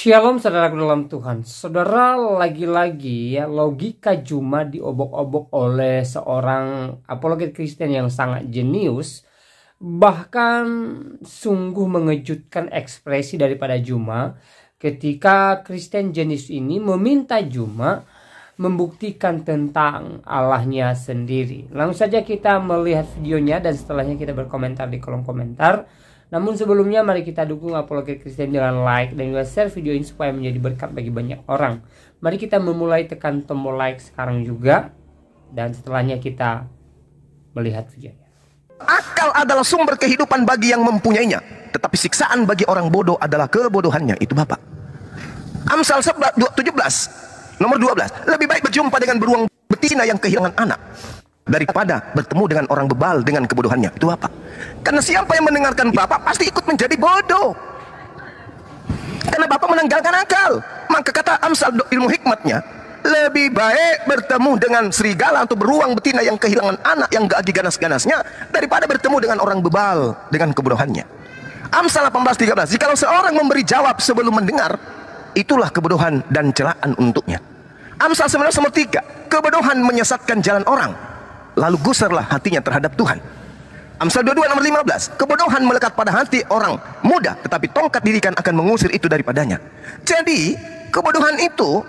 Shalom saudaraku dalam Tuhan. Saudara, lagi-lagi ya logika Juma diobok-obok oleh seorang apologet Kristen yang sangat jenius. Bahkan sungguh mengejutkan ekspresi daripada Juma ketika Kristen jenius ini meminta Juma membuktikan tentang Allahnya sendiri. Langsung saja kita melihat videonya dan setelahnya kita berkomentar di kolom komentar. Namun sebelumnya mari kita dukung apologet Kristen dengan like dan juga share video ini supaya menjadi berkat bagi banyak orang. Mari kita memulai, tekan tombol like sekarang juga dan setelahnya kita melihat videonya. Akal adalah sumber kehidupan bagi yang mempunyainya, tetapi siksaan bagi orang bodoh adalah kebodohannya. Itu Bapak. Amsal 17 nomor 12. Lebih baik berjumpa dengan beruang betina yang kehilangan anak daripada bertemu dengan orang bebal dengan kebodohannya. Itu Bapak. Karena siapa yang mendengarkan Bapak pasti ikut menjadi bodoh. Karena Bapak menanggalkan akal. Maka kata Amsal ilmu hikmatnya, lebih baik bertemu dengan serigala atau beruang betina yang kehilangan anak yang gak lagi ganas-ganasnya daripada bertemu dengan orang bebal dengan kebodohannya. Amsal 18:13. Jikalau seorang memberi jawab sebelum mendengar, itulah kebodohan dan celaan untuknya. Amsal 19 nomor 3. Kebodohan menyesatkan jalan orang, lalu gusarlah hatinya terhadap Tuhan. Amsal 22 nomor 15. Kebodohan melekat pada hati orang muda, tetapi tongkat didikan akan mengusir itu daripadanya. Jadi kebodohan itu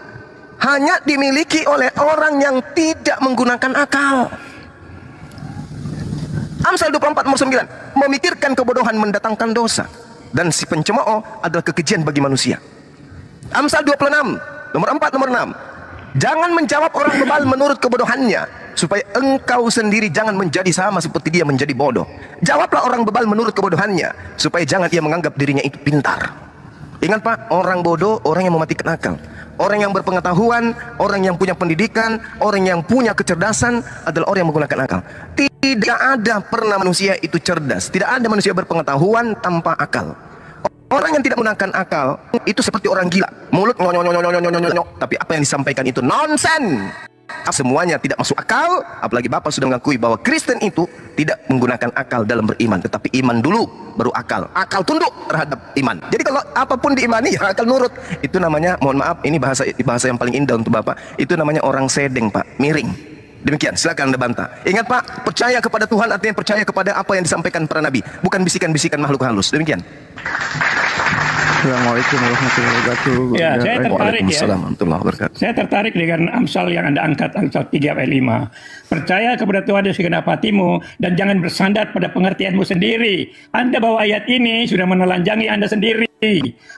hanya dimiliki oleh orang yang tidak menggunakan akal. Amsal 24 nomor 9. Memikirkan kebodohan mendatangkan dosa, dan si pencemooh adalah kekejian bagi manusia. Amsal 26 nomor 4 nomor 6. Jangan menjawab orang bebal menurut kebodohannya, supaya engkau sendiri jangan menjadi sama seperti dia menjadi bodoh. Jawablah orang bebal menurut kebodohannya, supaya jangan ia menganggap dirinya itu pintar. Ingat Pak, orang bodoh, orang yang mematikan akal. Orang yang berpengetahuan, orang yang punya pendidikan, orang yang punya kecerdasan adalah orang yang menggunakan akal. Tidak ada pernah manusia itu cerdas. Tidak ada manusia berpengetahuan tanpa akal. Orang yang tidak menggunakan akal itu seperti orang gila. Mulut nyonyok, tapi apa yang disampaikan itu nonsen. Semuanya tidak masuk akal. Apalagi Bapak sudah mengakui bahwa Kristen itu tidak menggunakan akal dalam beriman, tetapi iman dulu baru akal. Akal tunduk terhadap iman. Jadi kalau apapun diimani ya akal nurut. Itu namanya, mohon maaf, ini bahasa yang paling indah untuk Bapak. Itu namanya orang sedeng Pak, miring. Demikian, silakan Anda bantah. Ingat Pak, percaya kepada Tuhan artinya percaya kepada apa yang disampaikan para nabi, bukan bisikan-bisikan makhluk halus. Demikian. Assalamualaikum warahmatullahi wabarakatuh. Ya, saya tertarik warahmatullahi wabarakatuh. Saya tertarik dengan Amsal yang Anda angkat, Amsal 3 ayat 5. Percaya kepada Tuhan dari segenap hatimu dan jangan bersandar pada pengertianmu sendiri. Anda bawa ayat ini sudah menelanjangi Anda sendiri.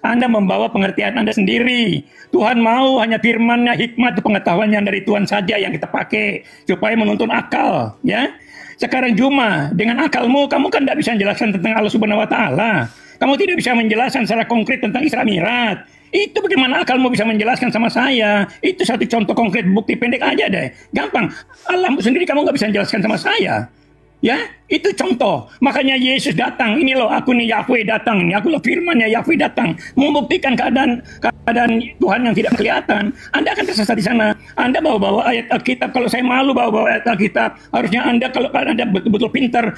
Anda membawa pengertian Anda sendiri. Tuhan mau hanya firman-Nya, hikmat, pengetahuannya dari Tuhan saja yang kita pakai supaya menuntun akal, ya. Sekarang Juma, dengan akalmu kamu kan tidak bisa menjelaskan tentang Allah Subhanahu wa taala. Kamu tidak bisa menjelaskan secara konkret tentang Isra Mi'raj. Itu bagaimana akalmu bisa menjelaskan sama saya? Itu satu contoh konkret, bukti pendek aja deh. Gampang. Allahmu sendiri kamu nggak bisa menjelaskan sama saya. Ya, itu contoh. Makanya Yesus datang. Ini loh, aku nih Yahweh datang. Ini aku loh firman-Nya Yahweh datang. Membuktikan keadaan Tuhan yang tidak kelihatan. Anda akan tersesat di sana. Anda bawa-bawa ayat Alkitab. Kalau saya malu bawa-bawa ayat Alkitab. Harusnya Anda, kalau Anda betul-betul pintar,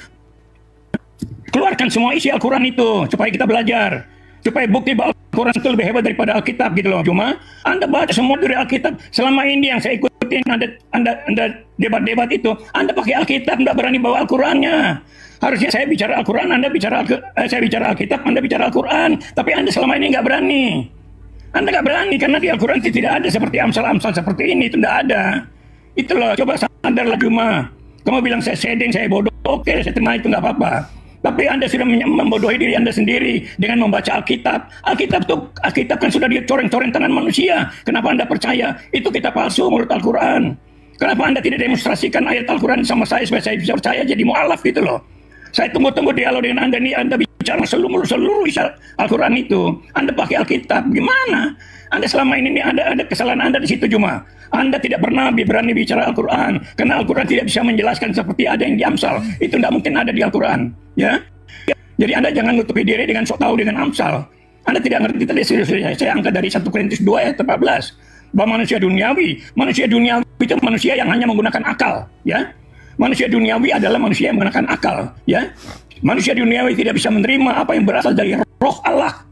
keluarkan semua isi Al-Quran itu supaya kita belajar, supaya bukti bahwa Al-Quran itu lebih hebat daripada Alkitab gitu loh. Cuma Anda baca semua dari Alkitab. Selama ini yang saya ikutin Anda debat-debat itu, Anda pakai Alkitab, Anda berani bawa Al-Qurannya. Harusnya saya bicara Al-Quran, saya bicara Alkitab, Anda bicara Al-Quran. Tapi Anda selama ini nggak berani. Anda nggak berani karena di Al-Quran itu tidak ada seperti Amsal-Amsal seperti ini, itu tidak ada. Itu loh, coba sadarlah Juma. Kamu bilang saya sedeng, saya bodoh, oke, saya terima itu nggak apa-apa. Tapi Anda sudah membodohi diri Anda sendiri dengan membaca Alkitab. Alkitab kan sudah dicoreng-coreng tangan manusia. Kenapa Anda percaya itu kitab palsu menurut Al-Quran? Kenapa Anda tidak demonstrasikan ayat Al-Quran sama saya supaya saya bisa percaya jadi mu'alaf gitu loh? Saya tunggu-tunggu dialog dengan Anda nih. Anda bicara seluruh isi Al-Quran itu. Anda pakai Alkitab. Gimana? Anda selama ini ada kesalahan Anda di situ Juma. Anda tidak pernah berani bicara Al-Quran. Karena Al-Quran tidak bisa menjelaskan seperti ada yang di Amsal. Itu tidak mungkin ada di Al-Quran. Ya? Jadi Anda jangan nutupi diri dengan sok tahu dengan Amsal. Anda tidak ngerti tadi saya angkat dari 1 Korintus 2 ayat 14. Bahwa manusia duniawi itu manusia yang hanya menggunakan akal. Ya? Manusia duniawi adalah manusia yang menggunakan akal. Ya? Manusia duniawi tidak bisa menerima apa yang berasal dari roh Allah.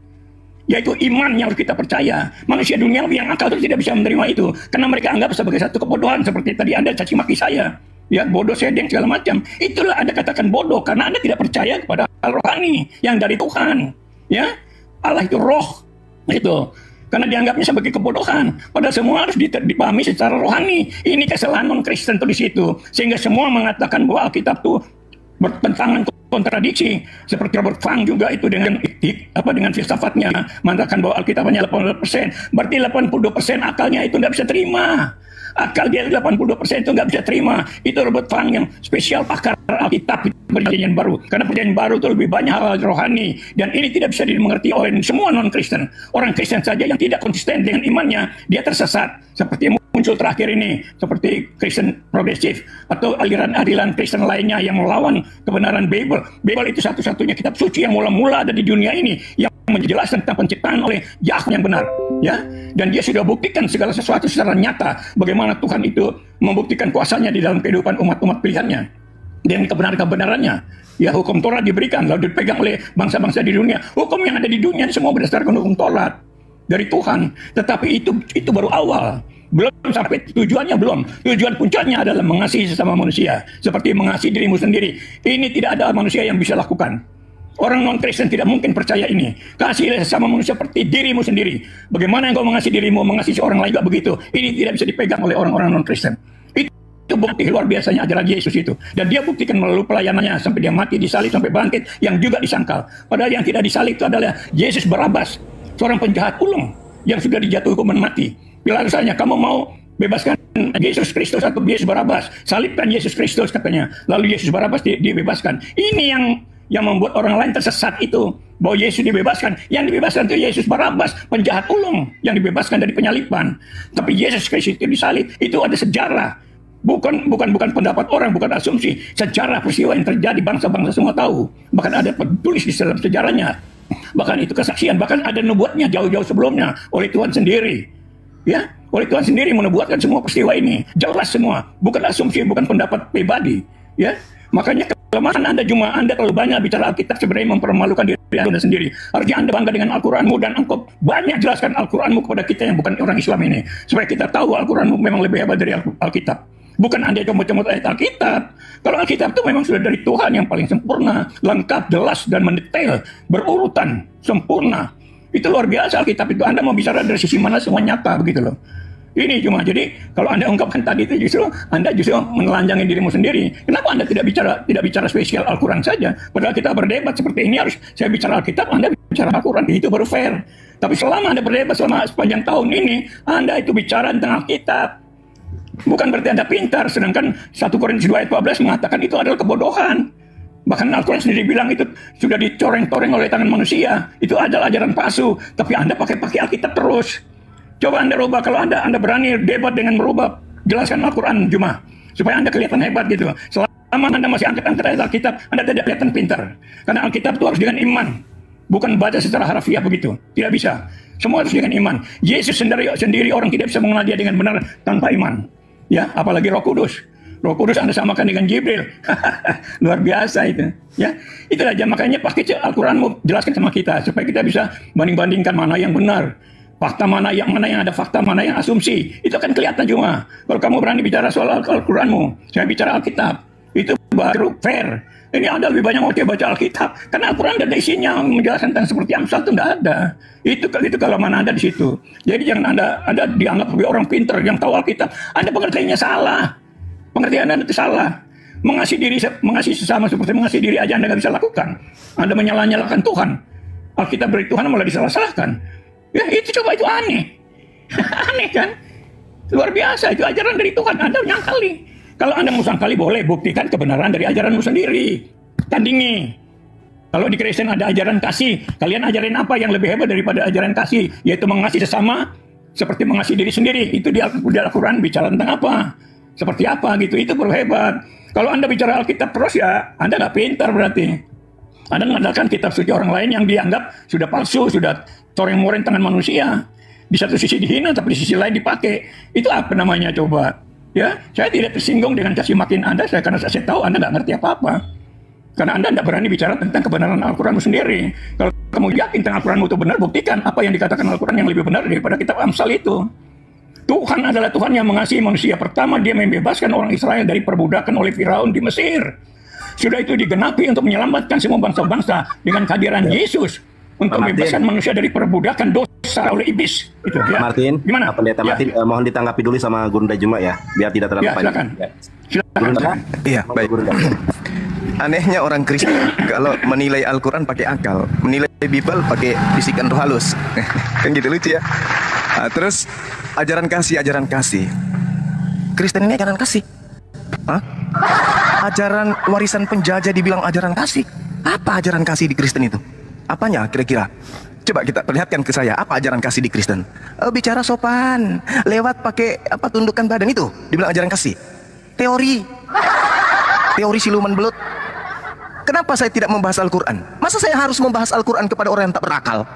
yaitu iman yang harus kita percaya. Manusia duniawi yang akal itu tidak bisa menerima itu, karena mereka anggap sebagai satu kebodohan. Seperti tadi Anda caci maki saya, ya bodoh, sedeng, segala macam. Itulah Anda katakan bodoh, karena Anda tidak percaya kepada hal rohani yang dari Tuhan. Ya, Allah itu roh, itu. Karena dianggapnya sebagai kebodohan. Padahal semua harus dipahami secara rohani. Ini kesalahan non-Kristen tuh di situ, sehingga semua mengatakan bahwa Alkitab itu bertentangan, kontradiksi. Seperti Robert Fang juga itu dengan dengan filsafatnya mengatakan bahwa Alkitab hanya 80%, berarti 80% akalnya itu nggak bisa terima. Akal dia 82% itu nggak bisa terima. Itu Robert Fang yang spesial pakar Alkitab Perjanjian Baru. Karena Perjanjian Baru itu lebih banyak hal rohani, dan ini tidak bisa dimengerti oleh semua non-Kristen. Orang Kristen saja yang tidak konsisten dengan imannya, dia tersesat. Seperti yang muncul terakhir ini, seperti Kristen progresif atau aliran-aliran Kristen lainnya yang melawan kebenaran Bible. Bible itu satu-satunya kitab suci yang mula-mula ada di dunia ini yang menjelaskan tentang penciptaan oleh Yahweh yang benar, ya. Dan dia sudah buktikan segala sesuatu secara nyata bagaimana Tuhan itu membuktikan kuasanya di dalam kehidupan umat-umat pilihannya dan kebenaran-kebenarannya. Ya, hukum Taurat diberikan lalu dipegang oleh bangsa-bangsa di dunia. Hukum yang ada di dunia semua berdasarkan hukum Taurat dari Tuhan. Tetapi itu baru awal. Belum sampai tujuannya, belum. Tujuan puncaknya adalah mengasihi sesama manusia seperti mengasihi dirimu sendiri. Ini tidak ada manusia yang bisa lakukan. Orang non-Kristen tidak mungkin percaya ini. Kasihilah sesama manusia seperti dirimu sendiri. Bagaimana engkau mengasihi dirimu, mengasihi orang lain juga begitu. Ini tidak bisa dipegang oleh orang-orang non-Kristen. Itu bukti luar biasanya ajaran Yesus itu. Dan dia buktikan melalui pelayanannya sampai dia mati, disalib, sampai bangkit, yang juga disangkal. Padahal yang tidak disalib itu adalah Yesus Barabas, seorang penjahat ulung yang sudah dijatuhi hukuman mati. Bila misalnya kamu mau bebaskan Yesus Kristus atau Yesus Barabas, salibkan Yesus Kristus katanya. Lalu Yesus Barabas dibebaskan. Ini yang membuat orang lain tersesat itu, bahwa Yesus dibebaskan. Yang dibebaskan itu Yesus Barabas, penjahat ulung yang dibebaskan dari penyaliban. Tapi Yesus Kristus itu disalib. Itu ada sejarah. Bukan pendapat orang, bukan asumsi. Sejarah peristiwa yang terjadi, bangsa-bangsa semua tahu. Bahkan ada tertulis di dalam sejarahnya. Bahkan itu kesaksian, bahkan ada nubuatnya jauh-jauh sebelumnya oleh Tuhan sendiri. Ya, oleh Tuhan sendiri menubuatkan semua peristiwa ini. Jelas semua, bukan asumsi, bukan pendapat pribadi. Ya, makanya kelemahan Anda terlalu banyak bicara Alkitab, sebenarnya mempermalukan diri Anda sendiri. Harusnya Anda bangga dengan Al-Quranmu, dan engkau banyak jelaskan Al-Quranmu kepada kita yang bukan orang Islam ini, supaya kita tahu Al-Quranmu memang lebih hebat dari Alkitab. Bukan Anda comot-comot ayat Alkitab. Kalau Alkitab itu memang sudah dari Tuhan yang paling sempurna, lengkap, jelas, dan mendetail, berurutan, sempurna. Itu luar biasa Alkitab itu. Anda mau bicara dari sisi mana, semua nyata begitu loh. Ini cuma, jadi kalau Anda ungkapkan tadi itu justru Anda menelanjangi dirimu sendiri. Kenapa Anda tidak bicara spesial Al-Quran saja? Padahal kita berdebat seperti ini, harus saya bicara Alkitab, Anda bicara Al-Quran. Itu baru fair. Tapi selama Anda berdebat selama sepanjang tahun ini, Anda itu bicara tentang Alkitab. Bukan berarti Anda pintar, sedangkan 1 Korintus 2 ayat 12 mengatakan itu adalah kebodohan. Bahkan Al-Quran sendiri bilang itu sudah dicoreng-coreng oleh tangan manusia. Itu adalah ajaran palsu. Tapi Anda pakai Alkitab terus. Coba Anda rubah, kalau Anda berani debat dengan merubah, jelaskan Al-Quran cuma supaya Anda kelihatan hebat gitu. Selama Anda masih angkat-angkat ayat Alkitab, Anda tidak kelihatan pintar. Karena Alkitab itu harus dengan iman, bukan baca secara harafiah begitu. Tidak bisa. Semua harus dengan iman. Yesus sendiri orang tidak bisa mengenal dia dengan benar tanpa iman. Ya, apalagi Roh Kudus. Roh Kudus Anda samakan dengan Jibril. Luar biasa itu. Ya, itulah aja, makanya pakai Al-Quranmu, jelaskan sama kita supaya kita bisa banding-bandingkan mana yang benar. Fakta mana yang ada fakta, mana yang asumsi. Itu akan kelihatan cuma. Kalau kamu berani bicara soal Al-Quranmu, saya bicara Alkitab, itu baru fair. Ini Anda lebih banyak mau baca Alkitab, karena Al-Quran ada isinya menjelaskan tentang seperti Amsal itu tidak ada. Itu kalau mana Anda di situ. Jadi jangan Anda dianggap sebagai orang pintar yang tahu Alkitab. Anda pengertiannya salah. Pengertian Anda itu salah. Mengasihi sesama seperti mengasihi diri aja Anda nggak bisa lakukan. Anda menyalahkan Tuhan. Alkitab dari Tuhan malah disalah-salahkan. Ya itu coba, itu aneh. Aneh kan? Luar biasa, itu ajaran dari Tuhan. Anda menyangkali. Kalau Anda mau sangkali, boleh buktikan kebenaran dari ajaranmu sendiri. Tandingi. Kalau di Kristen ada ajaran kasih, kalian ajarin apa yang lebih hebat daripada ajaran kasih? Yaitu mengasihi sesama seperti mengasihi diri sendiri. Itu di Al-Quran bicara tentang apa? Seperti apa gitu, itu perlu hebat. Kalau Anda bicara Alkitab terus, ya Anda nggak pintar berarti. Anda mengandalkan kitab suci orang lain yang dianggap sudah palsu, sudah coreng-moreng tangan manusia. Di satu sisi dihina, tapi di sisi lain dipakai. Itu apa namanya coba? Ya, saya tidak tersinggung dengan caci makin Anda, karena saya tahu Anda nggak ngerti apa-apa. Karena Anda tidak berani bicara tentang kebenaran Al-Quranmu sendiri. Kalau kamu yakin tentang Al-Quranmu itu benar, buktikan apa yang dikatakan Al-Quran yang lebih benar daripada kitab Amsal itu. Tuhan adalah Tuhan yang mengasihi manusia. Pertama, dia membebaskan orang Israel dari perbudakan oleh Firaun di Mesir. Sudah itu digenapi untuk menyelamatkan semua bangsa-bangsa dengan kehadiran Yesus untuk membebaskan manusia dari perbudakan dosa oleh iblis. Itu ya. Martin, gimana? Pendeta Martin, mohon ditanggapi dulu sama Gurunda Juma ya, biar tidak terlalu panjang. Silakan. Ya. Silakan. Iya, baik. Anehnya orang Kristen kalau menilai Al-Quran pakai akal, menilai Bible pakai bisikan roh halus. Kan gitu lucu ya. Nah, terus ajaran kasih. Kristen ini ajaran kasih. Hah? Ajaran warisan penjajah dibilang ajaran kasih. Apa ajaran kasih di Kristen itu? Apanya kira-kira? Coba kita perlihatkan ke saya, apa ajaran kasih di Kristen? Bicara sopan, lewat pakai apa tundukkan badan itu, dibilang ajaran kasih. Teori siluman belut. Kenapa saya tidak membahas Al-Quran? Masa saya harus membahas Al-Quran kepada orang yang tak berakal?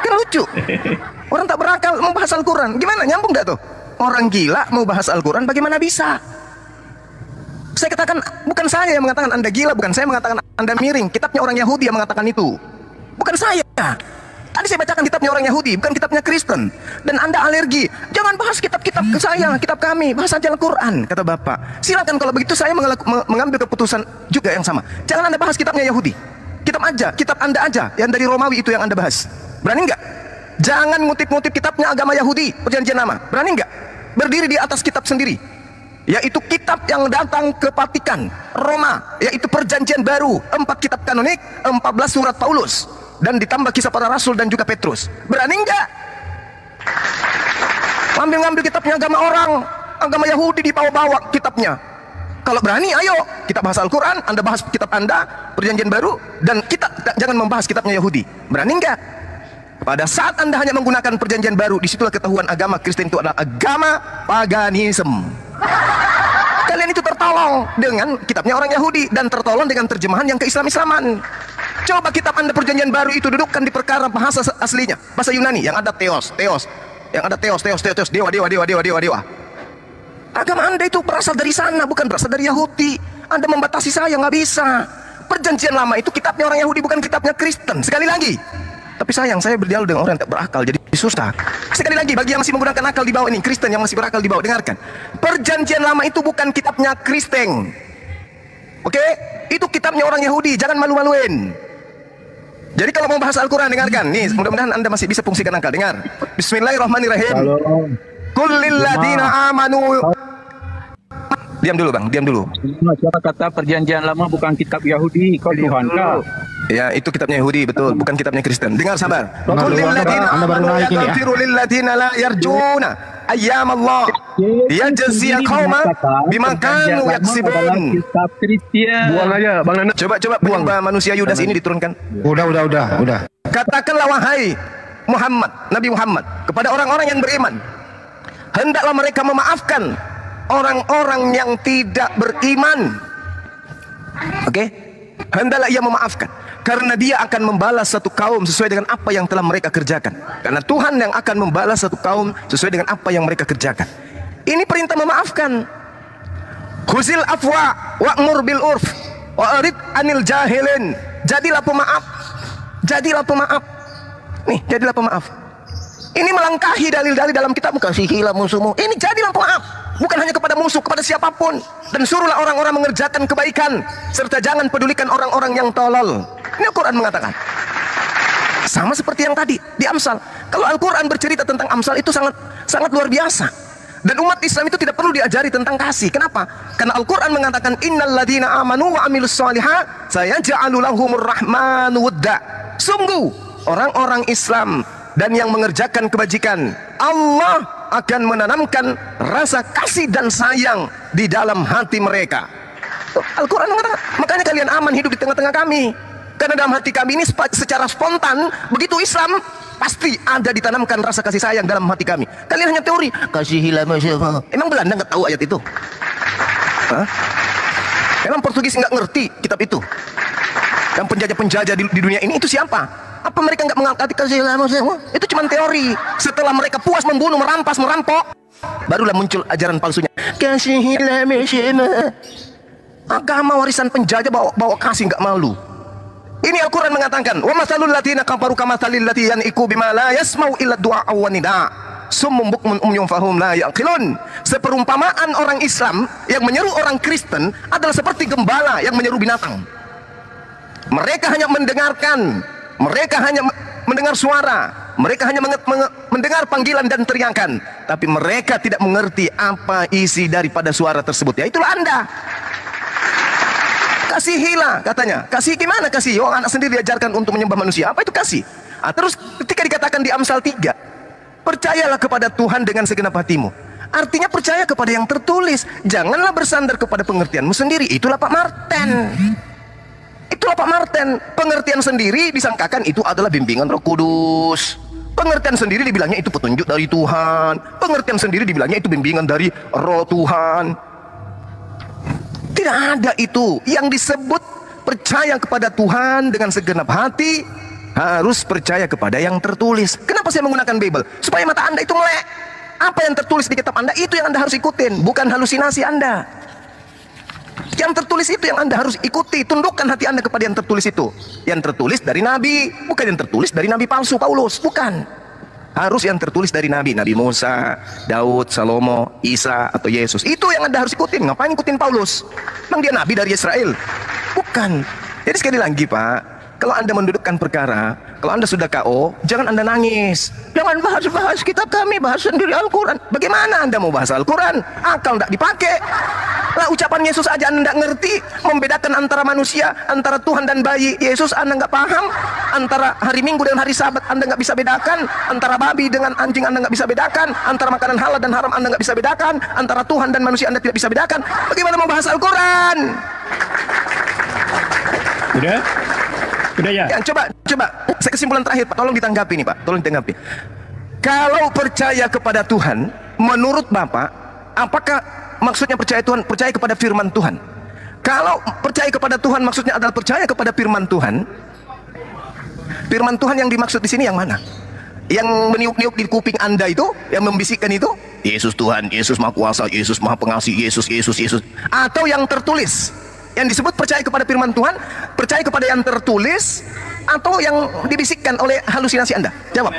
Kan lucu. Orang tak berakal membahas Al-Quran, gimana? Nyambung gak tuh? Orang gila mau bahas Al-Quran, bagaimana bisa? Saya katakan, bukan saya yang mengatakan Anda gila, bukan saya mengatakan Anda miring. Kitabnya orang Yahudi yang mengatakan itu, bukan saya. Tadi saya bacakan kitabnya orang Yahudi, bukan kitabnya Kristen. Dan Anda alergi, jangan bahas kitab-kitab ke saya, kitab kami, bahas saja Al-Quran, kata Bapak. Silakan, kalau begitu saya mengambil keputusan juga yang sama. Jangan Anda bahas kitabnya Yahudi, kitab Anda aja, yang dari Romawi itu yang Anda bahas. Berani nggak? Jangan ngutip-ngutip kitabnya agama Yahudi, Perjanjian Lama. Berani nggak? Berdiri di atas kitab sendiri, yaitu kitab yang datang ke Vatikan, Roma, yaitu Perjanjian Baru, 4 kitab kanonik, 14 surat Paulus, dan ditambah kisah para rasul dan juga Petrus. Berani enggak? Ngambil kitabnya agama orang, agama Yahudi, dibawa-bawa kitabnya. Kalau berani, ayo kita bahas Al-Quran, Anda bahas kitab Anda, Perjanjian Baru, dan kita jangan membahas kitabnya Yahudi. Berani enggak? Pada saat Anda hanya menggunakan Perjanjian Baru, disitulah ketahuan agama Kristen itu adalah agama paganisme. Kalian itu tertolong dengan kitabnya orang Yahudi dan tertolong dengan terjemahan yang keislaman-islaman. Coba kitab Anda Perjanjian Baru itu dudukkan di perkara bahasa aslinya, bahasa Yunani yang ada teos, yang ada teos, dewa. Agama Anda itu berasal dari sana, bukan berasal dari Yahudi. Anda membatasi saya, nggak bisa. Perjanjian Lama itu kitabnya orang Yahudi, bukan kitabnya Kristen. Sekali lagi, tapi sayang saya berdialog dengan orang yang tak berakal, jadi susah. Sekali lagi, bagi yang masih menggunakan akal di bawah ini, Kristen yang masih berakal di bawah, dengarkan. Perjanjian Lama itu bukan kitabnya Kristen. Oke? Itu kitabnya orang Yahudi, jangan malu-maluin. Jadi kalau mau bahas Al-Quran, dengarkan. Nih, mudah-mudahan Anda masih bisa fungsikan akal. Dengar. Bismillahirrahmanirrahim. Kullil ladina amanu. Diam dulu Bang, diam dulu. Siapa kata Perjanjian Lama bukan kitab Yahudi? Kau Tuhan kah? Ya, itu kitabnya Yahudi, betul, bukan kitabnya Kristen. Dengar, sabar. Kullil ladina amanu yaghfiru lil ladina la yarjuna ayyam Allah yajzi qauma bima kanu yaksibun. Kitab Kristen. Buang aja Bang Nana. Coba penyembah manusia Yudas ini diturunkan. Udah. Katakanlah wahai Muhammad, Nabi Muhammad, kepada orang-orang yang beriman, hendaklah mereka memaafkan orang-orang yang tidak beriman. Oke? Hendaklah ia memaafkan, karena dia akan membalas satu kaum sesuai dengan apa yang telah mereka kerjakan. Karena Tuhan yang akan membalas satu kaum sesuai dengan apa yang mereka kerjakan. Ini perintah memaafkan. Khuzil afwa wa'mur bil urf wa'rid anil jahilin. Jadilah pemaaf. Nih, jadilah pemaaf. Ini melangkahi dalil-dalil dalam kitab. Kasihilah musuhmu. Ini jadilah pemaaf. Bukan hanya kepada musuh, kepada siapapun. Dan suruhlah orang-orang mengerjakan kebaikan, serta jangan pedulikan orang-orang yang tolol. Ini Al-Quran mengatakan. Sama seperti yang tadi di Amsal. Kalau Al-Quran bercerita tentang Amsal itu sangat luar biasa. Dan umat Islam itu tidak perlu diajari tentang kasih. Kenapa? Karena Al-Quran mengatakan innal ladina amanu wa amilus shalihat sayaj'alu lahumur rahmanu wadda. Sungguh orang-orang Islam dan yang mengerjakan kebajikan, Allah akan menanamkan rasa kasih dan sayang di dalam hati mereka. Al-Quran mengatakan, makanya kalian aman hidup di tengah-tengah kami, karena dalam hati kami ini secara spontan, begitu Islam pasti ada ditanamkan rasa kasih sayang dalam hati kami. Kalian hanya teori, kasihilah masyarakat. Emang Belanda nggak tahu ayat itu? Hah? Emang Portugis nggak ngerti kitab itu? Yang penjajah-penjajah di dunia ini itu siapa? Apa mereka nggak mengangkat kasihilah masyarakat? Itu cuma teori. Setelah mereka puas membunuh, merampas, merampok, barulah muncul ajaran palsunya. Kasihilah masyarakat. Agama warisan penjajah bawa kasih nggak malu. Ini Al-Quran mengatakan, wa masalul latina kafaru kamathalil lati yan'iku bima la yasma'u illa du'a wa nida. Summum bukmun umyum fahum la yaqilun. Seperumpamaan orang Islam yang menyeru orang Kristen adalah seperti gembala yang menyeru binatang. Mereka hanya mendengarkan, mereka hanya mendengar suara, mereka hanya mendengar panggilan dan teriakan, tapi mereka tidak mengerti apa isi daripada suara tersebut. Ya itulah Anda. Kasihilah katanya. Kasih gimana kasih? Orang anak sendiri diajarkan untuk menyembah manusia. Apa itu kasih? Terus ketika dikatakan di Amsal 3, percayalah kepada Tuhan dengan segenap hatimu. Artinya percaya kepada yang tertulis. Janganlah bersandar kepada pengertianmu sendiri. Itulah Pak Martin. Itulah Pak Martin. Pengertian sendiri disangkakan itu adalah bimbingan Roh Kudus. Pengertian sendiri dibilangnya itu petunjuk dari Tuhan. Pengertian sendiri dibilangnya itu bimbingan dari Roh Tuhan. Tidak ada itu. Yang disebut percaya kepada Tuhan dengan segenap hati, harus percaya kepada yang tertulis. Kenapa saya menggunakan Bible? Supaya mata Anda itu melek. Apa yang tertulis di kitab Anda, itu yang Anda harus ikutin, bukan halusinasi Anda. Yang tertulis itu yang Anda harus ikuti. Tundukkan hati Anda kepada yang tertulis itu. Yang tertulis dari Nabi, bukan yang tertulis dari Nabi palsu Paulus, bukan. Harus yang tertulis dari Nabi. Nabi Musa, Daud, Salomo, Isa, atau Yesus. Itu yang Anda harus ikutin. Ngapain ikutin Paulus? Memang dia Nabi dari Israel? Bukan. Jadi sekali lagi Pak, kalau Anda mendudukkan perkara, kalau Anda sudah KO, jangan Anda nangis. Jangan bahas-bahas kitab kami, bahas sendiri Al-Quran. Bagaimana Anda mau bahas Al-Quran? Akal tidak dipakai. Lah ucapan Yesus aja Anda tidak ngerti. Membedakan antara manusia, antara Tuhan dan bayi Yesus Anda nggak paham. Antara hari Minggu dan hari Sabat Anda nggak bisa bedakan. Antara babi dengan anjing Anda nggak bisa bedakan. Antara makanan halal dan haram Anda nggak bisa bedakan. Antara Tuhan dan manusia Anda tidak bisa bedakan. Bagaimana mau bahas Al-Quran? Udah ya? Coba. Saya kesimpulan terakhir Pak. Tolong ditanggapi nih Pak. Tolong ditanggapi. Kalau percaya kepada Tuhan, menurut Bapak, apakah maksudnya percaya Tuhan, percaya kepada firman Tuhan? Kalau percaya kepada Tuhan maksudnya adalah percaya kepada firman Tuhan, firman Tuhan yang dimaksud di sini yang mana? Yang meniup-niup di kuping Anda itu, yang membisikkan itu, Yesus Tuhan, Yesus Maha Kuasa, Yesus Maha Pengasih, Yesus. Atau yang tertulis? Yang disebut percaya kepada firman Tuhan, percaya kepada yang tertulis, atau yang dibisikkan oleh halusinasi Anda? Jawab.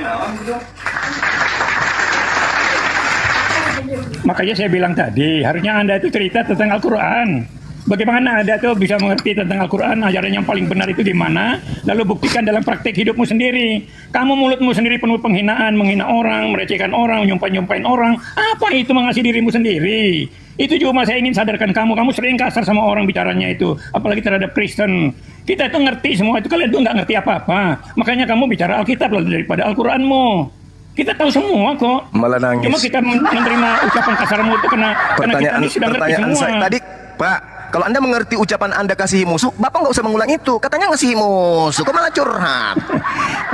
Makanya saya bilang tadi, harusnya Anda itu cerita tentang Al-Quran. Bagaimana Anda tuh bisa mengerti tentang Al-Quran, ajaran yang paling benar itu di mana, lalu buktikan dalam praktek hidupmu sendiri. Kamu mulutmu sendiri penuh penghinaan, menghina orang, merecehkan orang, nyumpain orang. Apa itu mengasihi dirimu sendiri? Itu cuma saya ingin sadarkan kamu sering kasar sama orang bicaranya itu, apalagi terhadap Kristen. Kita itu ngerti semua itu, kalian itu nggak ngerti apa-apa. Makanya kamu bicara Alkitab daripada Al-Quranmu. Kita tahu semua kok. Malah nangis. Cuma kita menerima ucapan kasarmu itu karena kita ini sudah ngerti semua. Saya tadi, Pak, kalau Anda mengerti ucapan Anda kasihi musuh, Bapak nggak usah mengulang itu. Katanya ngasihi musuh, kok malah curhat?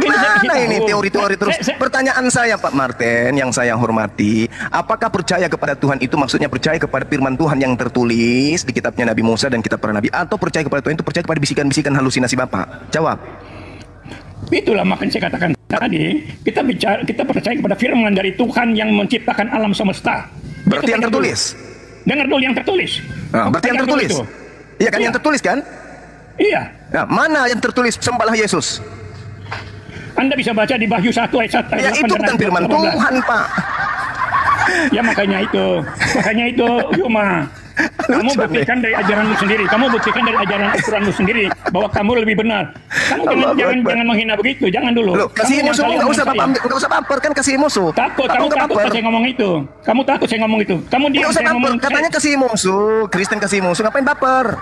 Gimana ini teori-teori terus? Pertanyaan saya Pak Martin, yang saya hormati, apakah percaya kepada Tuhan itu maksudnya percaya kepada firman Tuhan yang tertulis di kitabnya Nabi Musa dan kitab para Nabi, atau percaya kepada Tuhan itu percaya kepada bisikan-bisikan halusinasi Bapak? Jawab. Itulah makanya saya katakan tadi, kita percaya kepada firman dari Tuhan yang menciptakan alam semesta. Berarti yang tertulis. Dengar dulu yang tertulis. Berarti yang tertulis. Iya kan, yang tertulis kan? Iya. Nah, mana yang tertulis sembahlah Yesus? Anda bisa baca di Wahyu 1 ayat 1. Ya itu bukan firman Tuhan, Pak. Ya makanya itu, Yuma. Kamu buktikan dari ajaranmu sendiri. Kamu buktikan dari ajaran Al-Quranmu sendiri bahwa kamu lebih benar. Kamu jangan menghina begitu. Jangan dulu. Loh, kasih musuh nggak usah baper kan, kasih musuh. Kamu takut saya ngomong itu. Kamu takut saya ngomong itu. Kamu diam saya ngomong. Katanya kasih musuh, Kristen kasih musuh. Ngapain baper?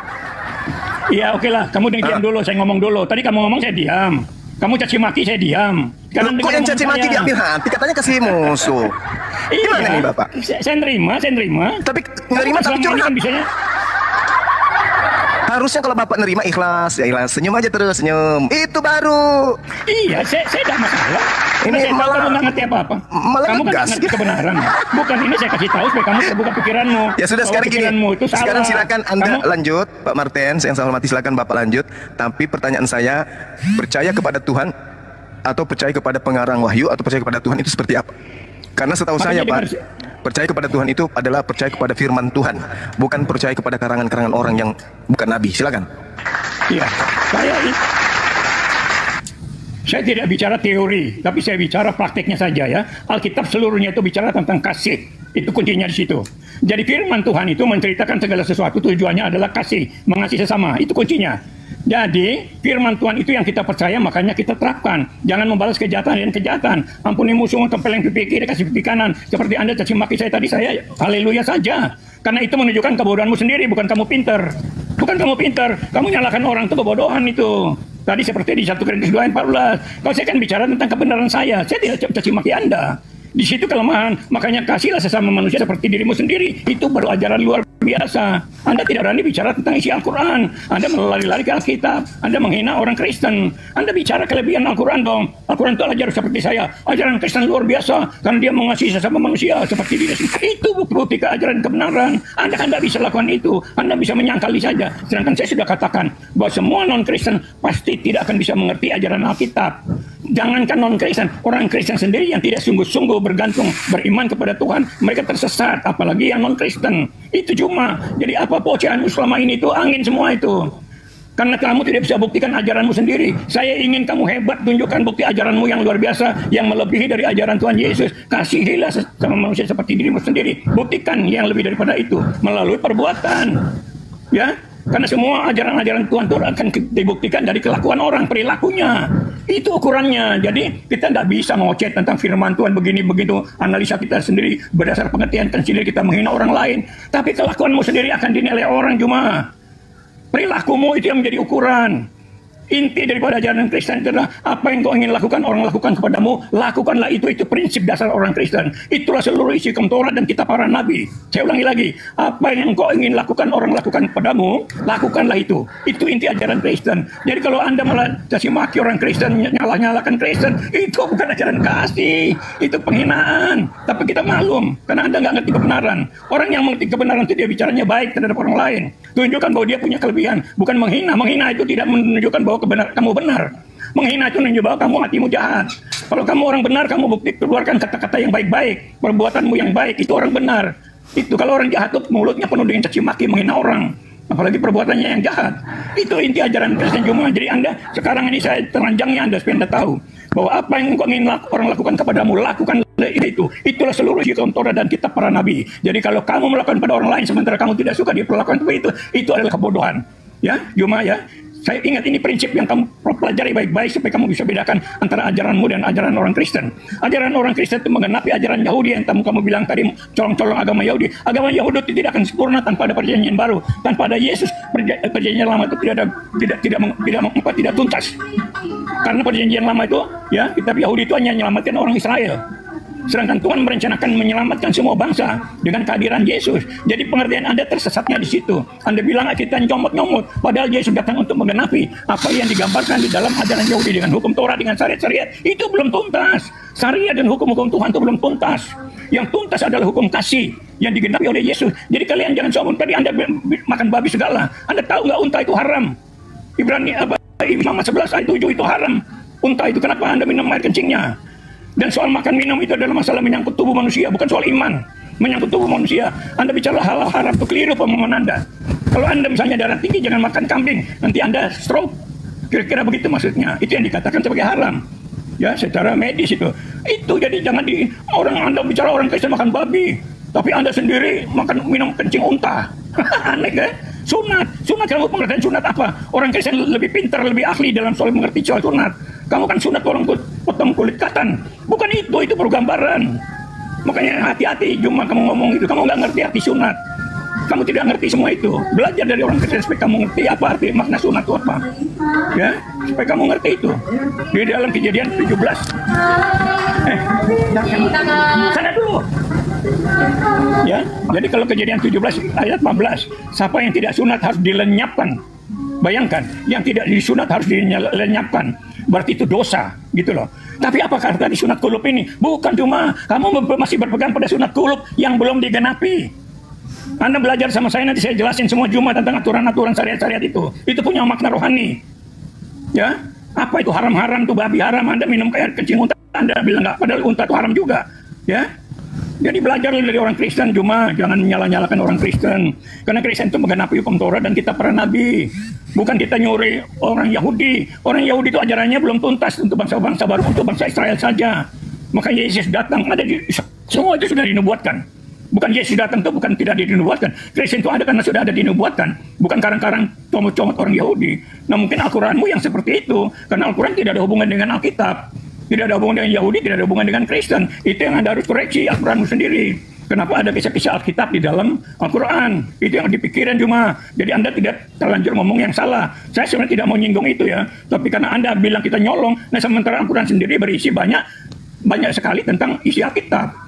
Iya, oke lah. Kamu diam dulu. Saya ngomong dulu. Tadi kamu ngomong saya diam. Kamu caci maki saya diam. Kok yang caci maki diambil hati? Katanya kasih musuh. Gimana nih Bapak? Saya nerima. Tapi nerima tapi curhat. Harusnya kalau Bapak nerima ikhlas, ya ikhlas. Senyum aja terus, senyum. Itu baru. Iya, saya tidak masalah. Ini malah kamu nggak ngerti apa-apa. Malah kamu ngegas. Kan ngerti kebenaran. Bukan, ini saya kasih tahu supaya kamu terbuka pikiranmu. Ya sudah, sekarang gini. Sekarang silakan Anda lanjut, Pak Martin. Saya yang hormati, silakan Bapak lanjut. Tapi pertanyaan saya, percaya kepada Tuhan atau percaya kepada pengarang wahyu atau percaya kepada Tuhan itu seperti apa? Karena setahu saya Pak, percaya kepada Tuhan itu adalah percaya kepada firman Tuhan, bukan percaya kepada karangan-karangan orang yang bukan nabi. Silakan. Iya, Saya tidak bicara teori, tapi saya bicara prakteknya saja ya. Alkitab seluruhnya itu bicara tentang kasih. Itu kuncinya di situ. Jadi firman Tuhan itu menceritakan segala sesuatu, tujuannya adalah kasih, mengasihi sesama. Itu kuncinya. Jadi firman Tuhan itu yang kita percaya, makanya kita terapkan. Jangan membalas kejahatan dan kejahatan. Ampuni musuhmu, tempeleng pipi kiri, kasih pipi kanan. Seperti Anda caci maki saya tadi, saya haleluya saja. Karena itu menunjukkan kebodohanmu sendiri, bukan kamu pintar. Bukan kamu pintar, kamu nyalakan orang, itu kebodohan itu. Tadi seperti di 1 Korintus 2 ayat 14. Kalau saya kan bicara tentang kebenaran saya tidak caci maki Anda. Di situ kelemahan, makanya kasihlah sesama manusia seperti dirimu sendiri. Itu baru ajaran luar biasa. Anda tidak berani bicara tentang isi Al-Quran. Anda melari-lari ke Alkitab. Anda menghina orang Kristen. Anda bicara kelebihan Al-Quran dong. Al-Quran itu ajar seperti saya. Ajaran Kristen luar biasa. Karena dia mengasihi sesama manusia seperti diri sendiri. Itu bukti keajaran kebenaran. Anda kan tidak bisa lakukan itu. Anda bisa menyangkali saja. Sedangkan saya sudah katakan bahwa semua non-Kristen pasti tidak akan bisa mengerti ajaran Alkitab. Jangankan non-Kristen, orang Kristen sendiri yang tidak sungguh-sungguh bergantung, beriman kepada Tuhan, mereka tersesat, apalagi yang non-Kristen. Itu cuma, jadi apa ocehanmu selama ini itu angin semua itu. Karena kamu tidak bisa buktikan ajaranmu sendiri. Saya ingin kamu hebat, tunjukkan bukti ajaranmu yang luar biasa, yang melebihi dari ajaran Tuhan Yesus. Kasihilah sama manusia seperti dirimu sendiri. Buktikan yang lebih daripada itu, melalui perbuatan. Ya, karena semua ajaran-ajaran Tuhan itu akan dibuktikan dari kelakuan orang, perilakunya. Itu ukurannya. Jadi kita tidak bisa ngocet tentang firman Tuhan begini begitu, analisa kita sendiri berdasar pengertian kan sendiri, kita menghina orang lain. Tapi kelakuanmu sendiri akan dinilai orang cuma. Perilakumu itu yang menjadi ukuran. Inti daripada ajaran Kristen itu adalah apa yang kau ingin lakukan, orang lakukan kepadamu, lakukanlah itu prinsip dasar orang Kristen. Itulah seluruh isi Taurat dan kitab para nabi. Saya ulangi lagi, apa yang kau ingin lakukan, orang lakukan kepadamu, lakukanlah itu. Itu inti ajaran Kristen. Jadi kalau Anda malah caci maki orang Kristen, nyalakan Kristen, itu bukan ajaran kasih, itu penghinaan. Tapi kita maklum, karena Anda nggak ngerti kebenaran. Orang yang mengerti kebenaran itu dia bicaranya baik terhadap orang lain. Tunjukkan bahwa dia punya kelebihan, bukan menghina. Menghina itu tidak menunjukkan bahwa kamu benar. Menghina itu menunjukkan bahwa kamu hatimu jahat. Kalau kamu orang benar, kamu bukti keluarkan kata-kata yang baik-baik, perbuatanmu yang baik, itu orang benar. Itu kalau orang jahat itu mulutnya penuh dengan caci maki, menghina orang, apalagi perbuatannya yang jahat. Itu inti ajaran Kristen cuma. Jadi Anda sekarang ini saya teranjangnya Anda supaya Anda tahu bahwa apa yang engkau ingin orang lakukan kepadamu, lakukan itu. Itulah seluruh isi Taurat dan kitab para nabi. Jadi kalau kamu melakukan pada orang lain sementara kamu tidak suka diperlakukan seperti itu adalah kebodohan. Ya, cuma ya. Saya ingat ini prinsip yang kamu pelajari baik-baik supaya kamu bisa bedakan antara ajaranmu dan ajaran orang Kristen. Ajaran orang Kristen itu menggenapi ajaran Yahudi yang kamu bilang tadi, colong-colong agama Yahudi. Agama Yahudi tidak akan sempurna tanpa ada perjanjian baru. Tanpa ada Yesus, perjanjian lama itu tidak tuntas. Karena perjanjian lama itu, ya, kitab Yahudi itu hanya menyelamatkan orang Israel. Sedangkan Tuhan merencanakan menyelamatkan semua bangsa dengan kehadiran Yesus. Jadi pengertian Anda tersesatnya di situ. Anda bilang kita nyomot-nyomot, padahal Yesus datang untuk menggenapi apa yang digambarkan di dalam ajaran Yahudi dengan hukum Taurat, dengan syariat-syariat. Itu belum tuntas. Syariat dan hukum-hukum Tuhan itu belum tuntas. Yang tuntas adalah hukum kasih yang digenapi oleh Yesus. Jadi kalian jangan sombong. Tadi Anda makan babi segala. Anda tahu nggak unta itu haram? Ibrani Imamat 11 ayat 7 itu haram. Unta itu kenapa Anda minum air kencingnya? Dan soal makan minum itu adalah masalah menyangkut tubuh manusia, bukan soal iman. Menyangkut tubuh manusia. Anda bicara hal haram itu keliru pemahaman Anda. Kalau Anda misalnya darah tinggi, jangan makan kambing, nanti Anda stroke. Kira-kira begitu maksudnya. Itu yang dikatakan sebagai haram. Ya, secara medis itu. Itu jadi jangan Anda bicara orang Kristen makan babi, tapi Anda sendiri minum kencing unta. Aneh kan? Sunat kamu pengertian sunat apa? Orang Kristen lebih pintar, lebih ahli dalam soal mengerti soal sunat. Kamu kan sunat orang potong kulit katan. Bukan itu baru gambaran. Makanya hati-hati cuma kamu ngomong itu. Kamu nggak ngerti arti sunat. Kamu tidak ngerti semua itu. Belajar dari orang Kristen supaya kamu ngerti apa arti makna sunat itu apa. Ya, supaya kamu ngerti itu. Di dalam Kejadian 17. Sana dulu. Ya, jadi kalau Kejadian 17 ayat 14, siapa yang tidak sunat harus dilenyapkan. Bayangkan, yang tidak disunat harus dilenyapkan. Berarti itu dosa, gitu loh. Tapi apakah tadi sunat kulub ini? Bukan cuma kamu masih berpegang pada sunat kulub yang belum digenapi. Anda belajar sama saya, nanti saya jelasin semua Jumat tentang aturan-aturan syariat-syariat itu. Itu punya makna rohani. Ya, apa itu haram-haram tuh babi haram? Anda minum air kencing unta, Anda bilang nggak, padahal unta itu haram juga. Ya, Jadi belajar dari orang Kristen, cuma jangan nyala-nyalakan orang Kristen. Karena Kristen itu menggenapi hukum Taurat dan kita para nabi. Bukan kita nyuri orang Yahudi. Orang Yahudi itu ajarannya belum tuntas untuk bangsa-bangsa baru, untuk bangsa Israel saja. Maka Yesus datang, semua itu sudah dinubuatkan. Bukan Yesus datang itu bukan tidak dinubuatkan. Kristen itu ada karena sudah ada dinubuatkan. Bukan karang-karang comot-comot orang Yahudi. Nah mungkin Al-Quranmu yang seperti itu. Karena Al-Quran tidak ada hubungan dengan Alkitab. Tidak ada hubungan dengan Yahudi, tidak ada hubungan dengan Kristen. Itu yang Anda harus koreksi Al-Quranmu sendiri. Kenapa ada kisah-kisah Alkitab di dalam Al-Quran? Itu yang dipikirin cuma. Jadi Anda tidak terlanjur ngomong yang salah. Saya sebenarnya tidak mau nyinggung itu ya. Tapi karena Anda bilang kita nyolong, nah sementara Al-Quran sendiri berisi banyak sekali tentang isi Alkitab.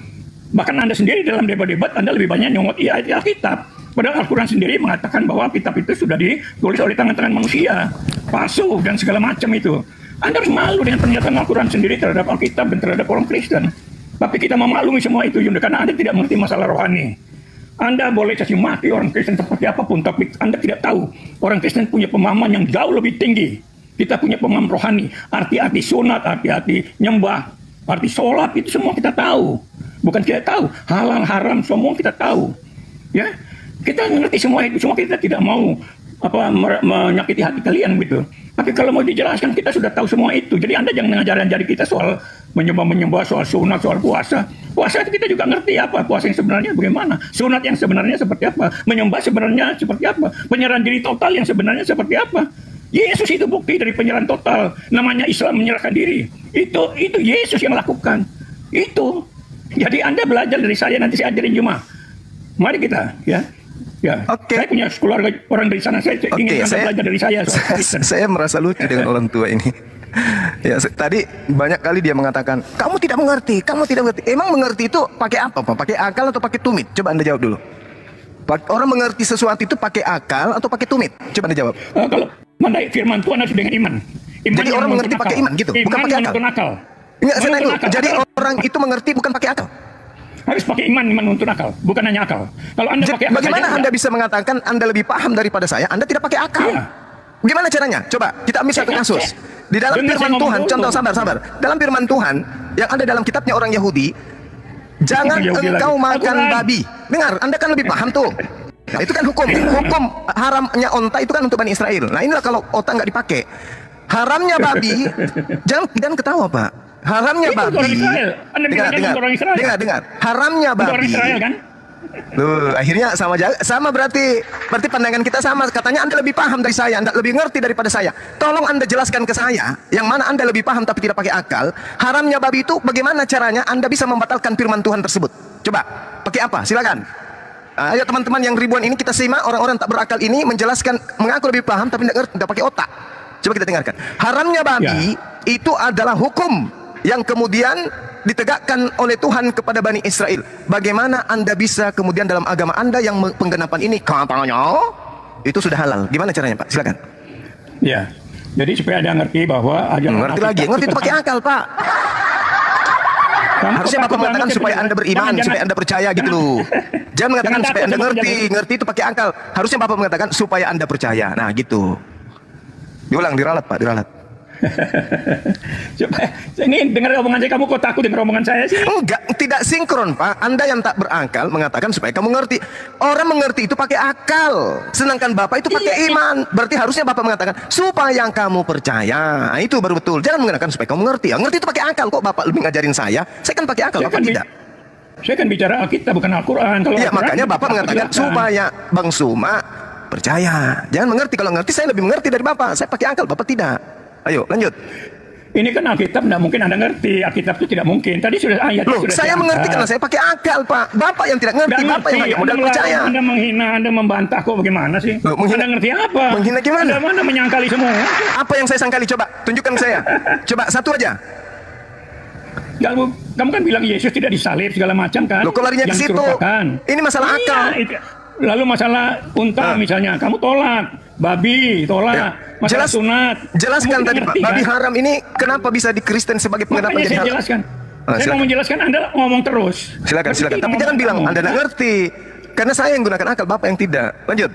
Bahkan Anda sendiri dalam debat-debat, Anda lebih banyak nyomot isi Alkitab. Padahal Al-Quran sendiri mengatakan bahwa Alkitab itu sudah ditulis oleh tangan-tangan manusia. Palsu dan segala macam itu. Anda harus malu dengan pernyataan Al-Quran sendiri terhadap Alkitab dan terhadap orang Kristen. Tapi kita memaklumi semua itu, Yunda, karena Anda tidak mengerti masalah rohani. Anda boleh caci maki orang Kristen seperti apapun, tapi Anda tidak tahu orang Kristen punya pemahaman yang jauh lebih tinggi. Kita punya pemahaman rohani, arti-arti sunat, arti-arti nyembah, arti sholat, itu semua kita tahu. Bukan kita tahu, halal haram semua kita tahu. Ya, kita mengerti semua itu, semua kita tidak mau menyakiti hati kalian gitu. Tapi kalau mau dijelaskan kita sudah tahu semua itu. Jadi Anda jangan ngajarin kita soal menyembah, soal sunat, soal puasa. Puasa itu kita juga ngerti apa puasa yang sebenarnya bagaimana. Sunat yang sebenarnya seperti apa. Menyembah sebenarnya seperti apa. Penyerahan diri total yang sebenarnya seperti apa. Yesus itu bukti dari penyerahan total. Namanya Islam menyerahkan diri. Itu Yesus yang lakukan. Itu. Jadi Anda belajar dari saya, nanti saya ajarin Juma. Mari kita ya. Ya, saya punya keluarga orang dari sana. Saya ingin belajar dari saya. Saya merasa lucu dengan orang tua ini. Ya, tadi banyak kali dia mengatakan, kamu tidak mengerti, kamu tidak mengerti. Emang mengerti itu pakai apa, Pak? Pakai akal atau pakai tumit? Coba Anda jawab dulu. Orang mengerti sesuatu itu pakai akal atau pakai tumit? Coba Anda jawab. Kalau mandai firman Tuhan harus dengan iman. Jadi orang mengerti pakai iman gitu, bukan pakai akal. Enggak, saya dulu. Jadi orang itu mengerti bukan pakai akal. Harus pakai iman menuntun akal, bukan hanya akal. Kalau Anda pakai akal, bagaimana Anda bisa mengatakan Anda lebih paham daripada saya? Anda tidak pakai akal. Iya. Gimana caranya? Coba kita ambil satu kasus. Di dalam firman Tuhan, contoh sabar. Dalam firman Tuhan yang ada dalam kitabnya orang Yahudi, jangan engkau makan babi. Dengar, Anda kan lebih paham tuh. Nah, itu kan hukum haramnya onta itu kan untuk Bani Israel. Nah inilah kalau otak nggak dipakai. Haramnya babi, jangan ketawa Pak. Haramnya babi. Dengar. Haramnya babi. Orang Israel kan? Loh, akhirnya sama berarti pandangan kita sama. Katanya Anda lebih paham dari saya, Anda lebih ngerti daripada saya. Tolong Anda jelaskan ke saya, yang mana Anda lebih paham tapi tidak pakai akal. Haramnya babi itu bagaimana caranya Anda bisa membatalkan firman Tuhan tersebut? Coba, pakai apa? Silakan. Ayo teman-teman yang ribuan ini kita simak orang-orang tak berakal ini menjelaskan mengaku lebih paham tapi tidak pakai otak. Coba kita dengarkan. Haramnya babi itu adalah hukum yang kemudian ditegakkan oleh Tuhan kepada Bani Israel. Bagaimana Anda bisa kemudian dalam agama Anda yang penggenapan ini katanya itu sudah halal? Gimana caranya Pak? Silakan. Ya, jadi supaya Anda ngerti bahwa ngerti itu pakai akal Pak. Harusnya Bapak mengatakan supaya Anda beriman, supaya Anda percaya gitu loh. Jangan mengatakan supaya Anda ngerti itu pakai akal. Harusnya Bapak mengatakan supaya Anda percaya. Nah gitu. Diulang, diralat Pak, diralat. Coba, ini dengar omongan saya, kamu kok takut dengar omongan saya sih? Enggak, tidak sinkron Pak. Anda yang tak berakal mengatakan supaya kamu ngerti. Orang mengerti itu pakai akal, sedangkan Bapak itu pakai iman. Berarti harusnya Bapak mengatakan supaya kamu percaya. Nah, itu baru betul. Jangan mengatakan supaya kamu ngerti. Ngerti itu pakai akal. Kok Bapak lebih ngajarin saya? Saya kan pakai akal, Bapak tidak. Saya kan bicara Alkitab bukan Al-Quran. Iya, makanya Bapak mengatakan supaya Bang Suma percaya. Jangan mengerti. Kalau ngerti saya lebih mengerti dari Bapak. Saya pakai akal, Bapak tidak. Ayo lanjut. Ini kan Alkitab tidak mungkin Anda ngerti. Alkitab itu tidak mungkin. Tadi sudah ayat. Loh, saya mengerti karena saya pakai akal Pak. Bapak yang tidak ngerti, Bapak yang hanya modal percaya. Anda menghina, Anda membantah kok bagaimana sih? Loh, Anda ngerti apa? Menghina gimana? Anda menyangkali semua. Apa yang saya sangkali? Coba tunjukkan ke saya. Coba satu aja. Kamu kan bilang Yesus tidak disalib segala macam kan? Loh, kok larinya ke situ? Ini masalah akal. Lalu masalah unta misalnya, kamu tolak. Babi, tolak. Masalah sunat. Jelaskan tadi Pak, babi haram ini kenapa bisa di Kristen sebagai penggenapan jadi haram? Jelaskan. Saya mau menjelaskan, Anda ngomong terus. Silakan. Tapi jangan bilang Anda tidak ngerti. Karena saya yang gunakan akal, Bapak yang tidak. Lanjut.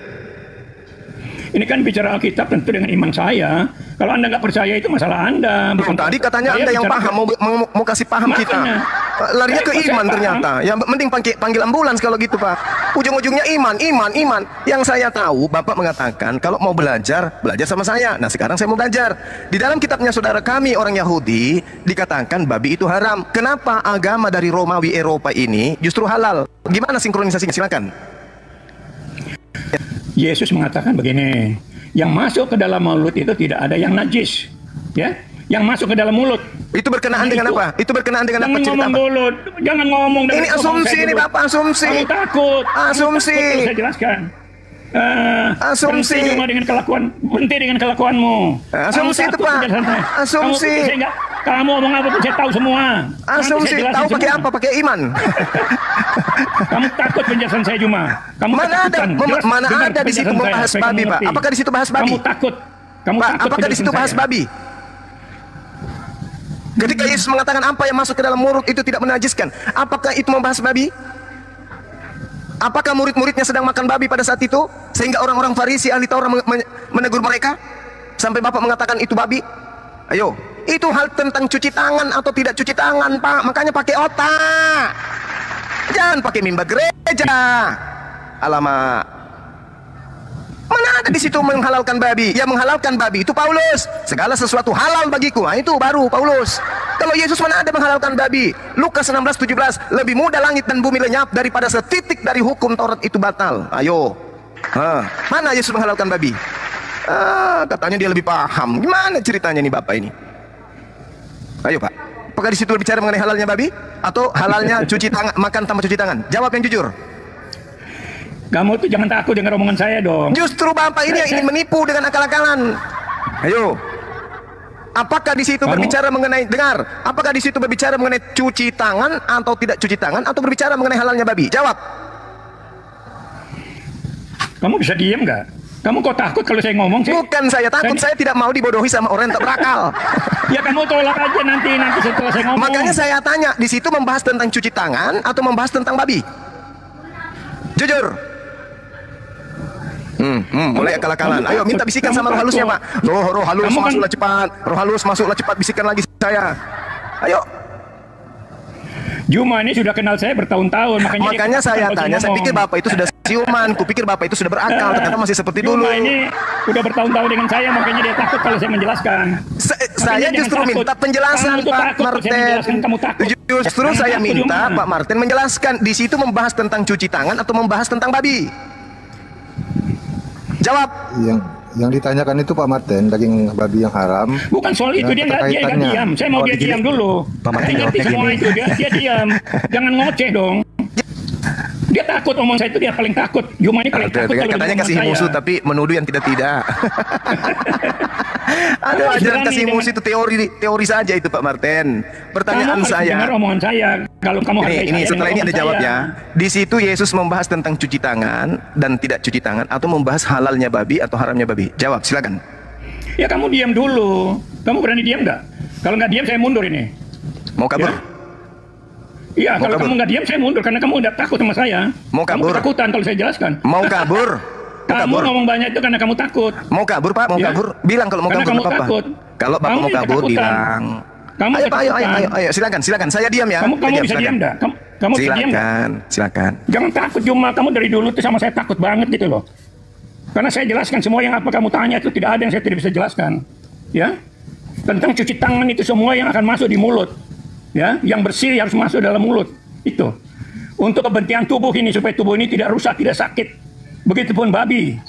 Ini kan bicara Alkitab tentu dengan iman saya. Kalau Anda nggak percaya itu masalah Anda. Tadi katanya Anda yang paham, mau kasih paham kita. Larinya ke iman ternyata. Ya mending panggil ambulans kalau gitu, Pak. Ujung-ujungnya iman. Yang saya tahu, Bapak mengatakan kalau mau belajar sama saya. Nah, sekarang saya mau belajar. Di dalam kitabnya saudara kami orang Yahudi dikatakan babi itu haram. Kenapa agama dari Romawi Eropa ini justru halal? Gimana sinkronisasinya? Silakan. Yesus mengatakan begini, yang masuk ke dalam mulut itu tidak ada yang najis, ya. Yang masuk ke dalam mulut. Itu berkenaan dengan apa? Itu berkenaan dengan apa? Cerita apa? Dulu. Jangan ngomong. Ini asumsi ini Bapak, asumsi. Kamu takut. Asumsi. Takut, saya jelaskan. Asumsi. Berhenti cuma dengan kelakuan, berhenti dengan kelakuanmu. Asumsi itu Pak. Asumsi. Kamu ngomong apa pun saya tahu semua. Asumsi. Tahu pakai apa? Pakai iman. Kamu takut penjelasan saya cuma. Kamu mana ada di situ membahas babi, Pak? Apakah di situ bahas babi? Kamu takut. Pak, apakah di situ bahas babi? Ketika Yesus mengatakan apa yang masuk ke dalam mulut itu tidak menajiskan, apakah itu membahas babi? Apakah murid-muridnya sedang makan babi pada saat itu sehingga orang-orang Farisi ahli Taurat menegur mereka sampai Bapak mengatakan itu babi? Ayo, itu hal tentang cuci tangan atau tidak cuci tangan, Pak. Makanya pakai otak, jangan pakai mimbar gereja. Alamak, mana ada di situ menghalalkan babi? Ya menghalalkan babi itu Paulus. Segala sesuatu halal bagiku. Nah, itu baru Paulus. Kalau Yesus mana ada menghalalkan babi? Lukas 16:17, lebih mudah langit dan bumi lenyap daripada setitik dari hukum Taurat itu batal. Ayo. Mana Yesus menghalalkan babi? Katanya dia lebih paham. Gimana ceritanya nih Bapak ini? Ayo Pak. Apakah di situ berbicara mengenai halalnya babi atau halalnya cuci tangan, makan tanpa cuci tangan? Jawab yang jujur. Kamu tuh jangan takut dengan omongan saya dong. Justru Bapak ini yang ingin menipu dengan akal-akalan. Ayo. Apakah di situ berbicara mengenai, dengar, apakah di situ berbicara mengenai cuci tangan atau tidak cuci tangan atau berbicara mengenai halalnya babi? Jawab. Kamu bisa diem nggak? Kamu kok takut kalau saya ngomong sih? Bukan saya takut, saya tidak mau dibodohi sama orang yang tak berakal. Ya kamu tolak aja nanti setelah saya ngomong. Makanya saya tanya, di situ membahas tentang cuci tangan atau membahas tentang babi? Jujur. Mulai akal-akalan. Ayo minta bisikan sama roh halusnya, Pak. Roh halus masuklah cepat. Roh halus masuklah cepat, bisikan lagi saya. Ayo. Juma ini sudah kenal saya bertahun-tahun, makanya saya tanya, saya pikir Bapak itu sudah siuman, kupikir Bapak itu sudah berakal, ternyata masih seperti dulu. Juma ini udah bertahun-tahun dengan saya, makanya dia takut kalau saya menjelaskan. Saya justru minta penjelasan Pak Martin. Justru saya minta Pak Martin menjelaskan di situ membahas tentang cuci tangan atau membahas tentang babi. Jawab. Yang ditanyakan itu Pak Martin, daging babi yang haram. Bukan soal itu, dia nggak diam. Saya mau dia diam dulu. Pak Martin ngerti semua itu, dia diam. Jangan ngoceh dong. Dia takut omong saya itu, dia paling takut. Juma ini paling takut kalau katanya kasih musuh tapi menuduh yang tidak. Aduh, ajaran kasih musuh itu teori saja itu Pak Martin. Pertanyaan saya. Dengar omongan saya. Kalau kamu ini setelah ini ada jawab ya. Di situ Yesus membahas tentang cuci tangan dan tidak cuci tangan atau membahas halalnya babi atau haramnya babi. Jawab, silakan. Ya kamu diam dulu. Kamu berani diam nggak? Kalau nggak diam saya mundur ini. Mau kabur? Iya, kalau kamu nggak diam saya mundur karena kamu udah takut sama saya. Mau kabur? Kamu ketakutan kalau saya jelaskan. Mau kabur? Kamu ngomong banyak itu karena kamu takut. Mau kabur Pak? Mau kabur? Bilang kalau mau kabur apa-apa. Kalau Bapak mau kabur bilang. Kamu ayo, silakan. Saya diam ya. Kamu bisa diam enggak? Kamu bisa diam enggak? Silakan. Jangan takut Juma, kamu dari dulu tuh sama saya takut banget gitu loh. Karena saya jelaskan semua yang apa kamu tanya itu tidak ada yang saya tidak bisa jelaskan. Ya. Tentang cuci tangan itu semua yang akan masuk di mulut. Ya, yang bersih harus masuk dalam mulut. Itu. Untuk kepentingan tubuh ini supaya tubuh ini tidak rusak, tidak sakit. Begitupun babi.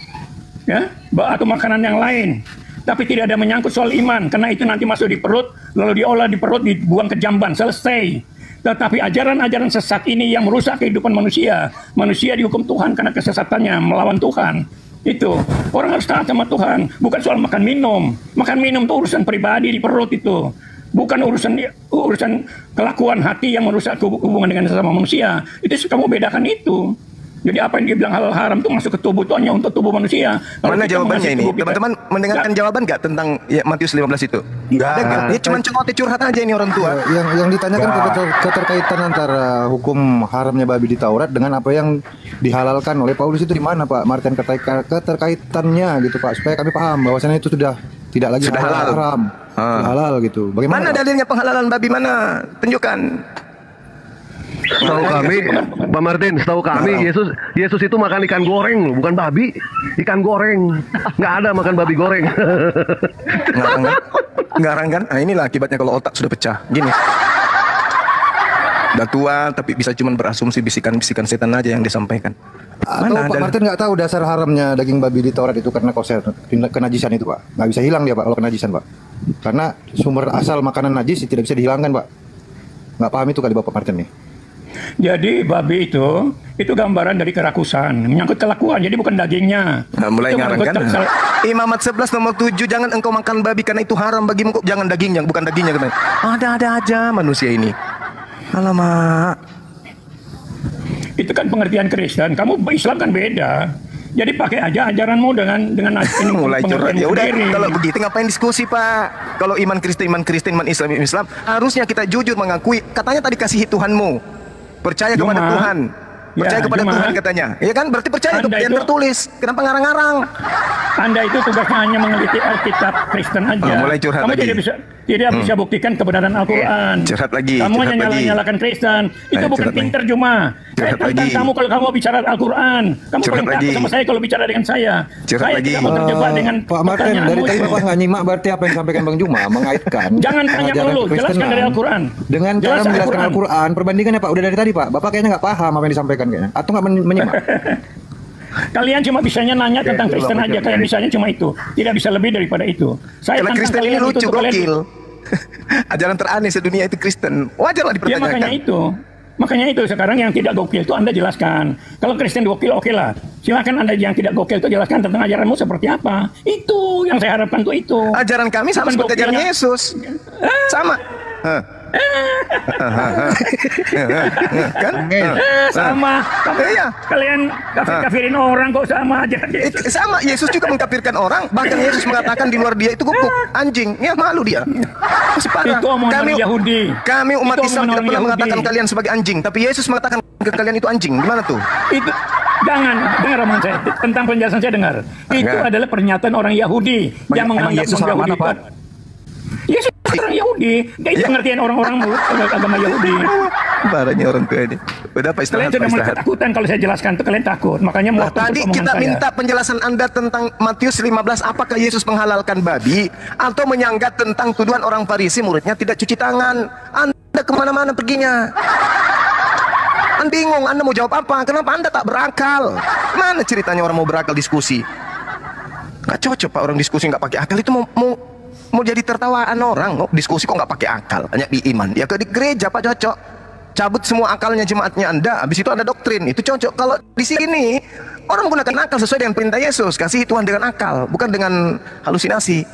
Ya, atau makanan yang lain. Tapi tidak ada menyangkut soal iman, karena itu nanti masuk di perut, lalu diolah di perut, dibuang ke jamban, selesai. Tetapi ajaran-ajaran sesat ini yang merusak kehidupan manusia. Manusia dihukum Tuhan karena kesesatannya melawan Tuhan. Itu. Orang harus taat sama Tuhan. Bukan soal makan minum. Makan minum itu urusan pribadi di perut itu. Bukan urusan kelakuan hati yang merusak hubungan dengan sesama manusia. Itu kamu bedakan itu. Jadi apa yang dia bilang halal haram itu masuk ke tubuh itu hanya untuk tubuh manusia. Mana jawabannya ini? Teman-teman mendengarkan jawaban nggak tentang Matius 15 itu? Nggak ada nggak? Dia cuma cengoteh curhat aja ini orang tua. Yang ditanyakan keterkaitan antara hukum haramnya babi di Taurat dengan apa yang dihalalkan oleh Paulus itu di mana Pak Martin, keterkaitannya gitu Pak, supaya kami paham bahwasannya itu sudah tidak lagi haram, halal gitu. Bagaimana? Mana dalilnya penghalalan babi, mana? Tunjukkan. Setahu kami, Pak Martin, setahu kami Yesus itu makan ikan goreng loh, bukan babi. Ikan goreng. Nggak ada makan babi goreng. Ngarang kan? Nah inilah akibatnya kalau otak sudah pecah. Gini. Udah tua tapi bisa cuma berasumsi bisikan-bisikan setan aja yang disampaikan. Atau Pak Martin nggak tahu dasar haramnya daging babi di Taurat itu karena koser, kenajisan itu Pak. Nggak bisa hilang dia Pak kalau kenajisan Pak. Karena sumber asal makanan najis tidak bisa dihilangkan Pak. Nggak paham itu kali Bapak Martin nih. Jadi babi itu gambaran dari kerakusan, menyangkut kelakuan, jadi bukan dagingnya. Nah, mulai Itu ngarang kan? Imamat 11 nomor 7, jangan engkau makan babi karena itu haram bagimu, jangan dagingnya, bukan dagingnya. Ada-ada aja manusia ini. Alamak. Itu kan pengertian Kristen, kamu Islam kan beda. Jadi pakai aja ajaranmu dengan ini mulai curhat. Ya udah, sendiri. kalau begitu ngapain diskusi Pak? Kalau iman Kristen, iman Islam, harusnya kita jujur mengakui. Katanya tadi kasihi Tuhanmu, percaya kepada Tuhan, percaya kepada Tuhan katanya. Ya kan, berarti percaya kepada yang tertulis. Kenapa ngarang-ngarang? Anda itu tugasnya hanya meneliti Alkitab Kristen aja. Mulai curhat kamu lagi. tidak bisa buktikan kebenaran Al-Quran. Curhat lagi. Kamu curhat hanya lagi. nyalakan Kristen. Itu bukan pinter cuma. Saya tantang kamu kalau kamu bicara Al-Quran. Kamu paling takut sama saya kalau bicara dengan saya. Curhat Saya lagi. tidak mau terjebak dengan Pak Martin, dari tadi Bapak nggak nyimak berarti apa yang disampaikan Bang Juma mengaitkan. Jangan tanya ajaran dulu, jelaskan kekristenan dari Al-Quran. dengan cara Jelaskan menjelaskan Al-Quran. Al-Quran. Perbandingannya Pak, udah dari tadi Pak. Bapak kayaknya nggak paham apa yang disampaikan kayaknya. Atau nggak menyimak. Kalian cuma bisanya nanya tentang Kristen aja. Kalian bisanya cuma itu. Tidak bisa lebih daripada itu. Saya Karena tantang Kristen ini kalian itu lucu, untuk kalian. gokil. Ajaran teraneh sedunia itu Kristen. Wajarlah Ya dipertanyakan. makanya itu sekarang yang tidak gokil itu Anda jelaskan. Kalau Kristen gokil oke lah. Silakan Anda yang tidak gokil itu jelaskan tentang ajaranmu seperti apa. Itu yang saya harapkan tuh itu. Ajaran kami sama Bukan seperti ajaran gokilnya. Yesus. Sama. Kan? Sama. Iya. Kalian kafirin orang kok sama aja. Sama, Yesus juga mengkafirkan orang. Bahkan Yesus mengatakan di luar dia itu guguk, anjing. Ya malu dia. Masih parah. Itu omongan orang Yahudi. Kami umat Itu Islam omongan tidak orang pernah Yahudi. mengatakan kalian sebagai anjing, tapi Yesus mengatakan ke kalian itu anjing. Gimana tuh? Itu jangan dengar omongan saya tentang penjelasan saya dengar. Itu adalah pernyataan orang Yahudi yang Emang menganggap Yesus orang mana, Pak? Yesus orang Yahudi. Itu pengertian orang-orang agama Yahudi. Parahnya orang tua ini. Udah Pak, Kalian istirahat. sudah Pak, mulai istirahat. ketakutan kalau saya jelaskan itu kalian takut. Makanya Nah, mau tadi kita minta penjelasan Anda tentang Matius 15, apakah Yesus menghalalkan babi atau menyanggat tentang tuduhan orang Farisi muridnya tidak cuci tangan. Anda kemana-mana perginya. Anda bingung, Anda mau jawab apa? Kenapa Anda tak berakal? Mana ceritanya orang mau berakal diskusi? Gak cocok Pak, orang diskusi nggak pakai akal itu mau jadi tertawaan orang. Oh, diskusi kok nggak pakai akal, hanya di iman. Ya ke di gereja Pak cocok. Cabut semua akalnya jemaatnya Anda, habis itu ada doktrin, itu cocok. Kalau di sini orang menggunakan akal sesuai dengan perintah Yesus, kasih Tuhan dengan akal, bukan dengan halusinasi.